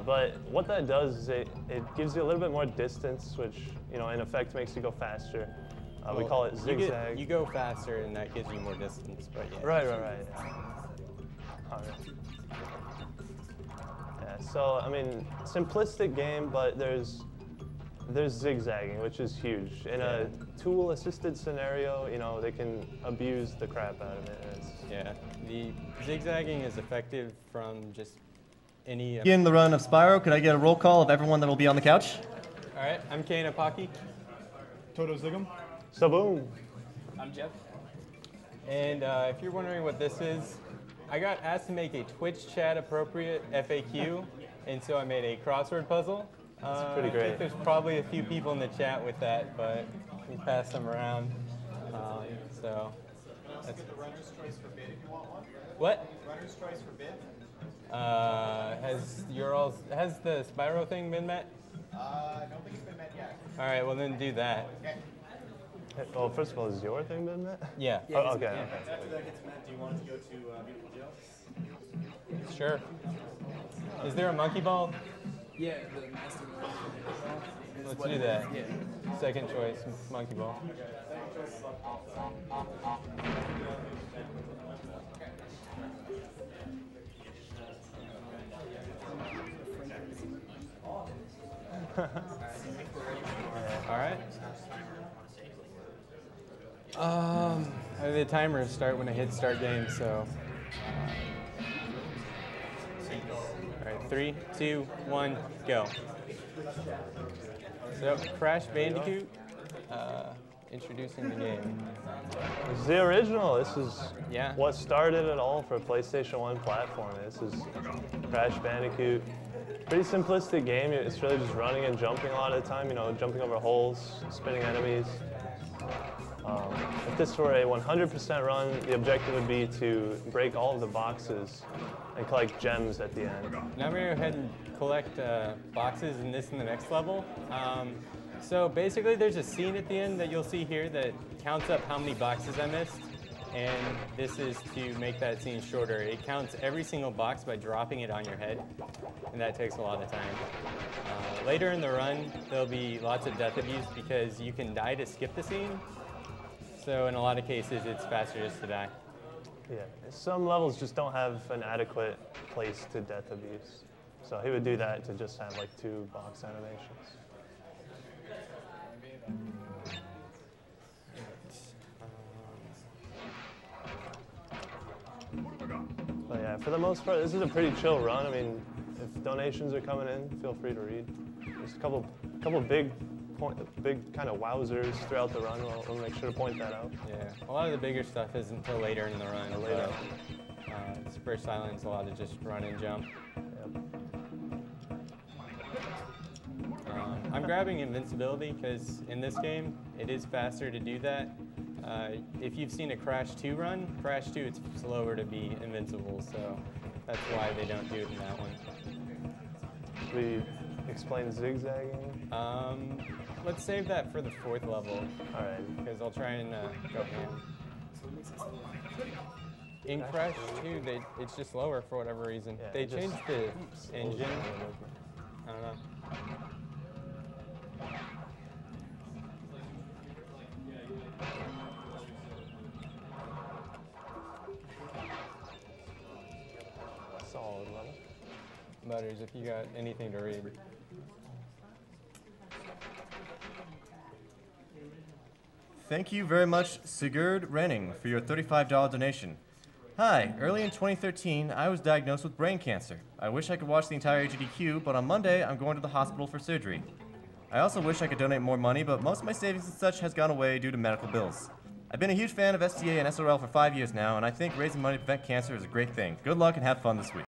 But what that does is it gives you a little bit more distance, which you know in effect makes you go faster. We call it zigzag. You go faster, and that gives you more distance. But yeah. Right. Yeah. All right. Yeah. So I mean, simplistic game, but there's zigzagging, which is huge. In a tool-assisted scenario, you know, they can abuse the crap out of it. Yeah, the zigzagging is effective from just any. Begin the run of Spyro. Could I get a roll call of everyone that will be on the couch? All right, I'm CaneofPacci. Toto Zigum. So boom. I'm Jeff. And if you're wondering what this is, I got asked to make a Twitch chat appropriate FAQ, and so I made a crossword puzzle. That's pretty I great. think there's probably a few people in the chat with that, but we pass them around. So that's Runner's choice for bid if you want one. what? Runner's choice for bid. Has the Spyro thing been met? I don't think it's been met yet. All right, well then do that. Okay. Well, first of all, is your thing been met? Yeah. Oh, okay. After that gets met, do you want it to go to Beautiful Joe? Sure. Is there a monkey ball? Yeah, the master. Let's do that. Yeah. Second choice, monkey ball. All right. The timers start when I hit start game, so. All right, 3, 2, 1, go. So, Crash Bandicoot, introducing the game. This is the original. This is Yeah. what started it all for PlayStation 1 platform. This is Crash Bandicoot. Pretty simplistic game. It's really just running and jumping a lot of the time, you know, jumping over holes, spinning enemies. If this were a 100% run, the objective would be to break all of the boxes and collect gems at the end. Now I'm gonna go ahead and collect boxes in the next level. So basically there's a scene at the end that you'll see here that counts up how many boxes I missed. And this is to make that scene shorter. It counts every single box by dropping it on your head. And that takes a lot of time. Later in the run, there'll be lots of death abuse because you can die to skip the scene. So in a lot of cases, it's faster just to die. Yeah, some levels just don't have an adequate place to death abuse. So he would do that to just have like 2 box animations. But yeah, for the most part, this is a pretty chill run. I mean, if donations are coming in, feel free to read. There's a couple big big kind of wowzers throughout the run. We'll make sure to point that out. Yeah, a lot of the bigger stuff isn't until later in the run. Later. Super Silent's allowed to just run and jump. Yep. I'm grabbing invincibility because in this game, it is faster to do that. If you've seen a Crash 2 run, Crash 2, it's slower to be invincible, so that's why they don't do it in that one. We explain zigzagging. Let's save that for the 4th level. All right. Because I'll try and go ham. In Crash 2, it's just slower for whatever reason. Yeah, they it just changed the engine. I don't know. Solid level. Butters, if you got anything to read. Thank you very much, Sigurd Renning, for your $35 donation. Hi, early in 2013, I was diagnosed with brain cancer. I wish I could watch the entire AGDQ, but on Monday, I'm going to the hospital for surgery. I also wish I could donate more money, but most of my savings and such has gone away due to medical bills. I've been a huge fan of STA and SRL for 5 years now, and I think raising money to prevent cancer is a great thing. Good luck and have fun this week.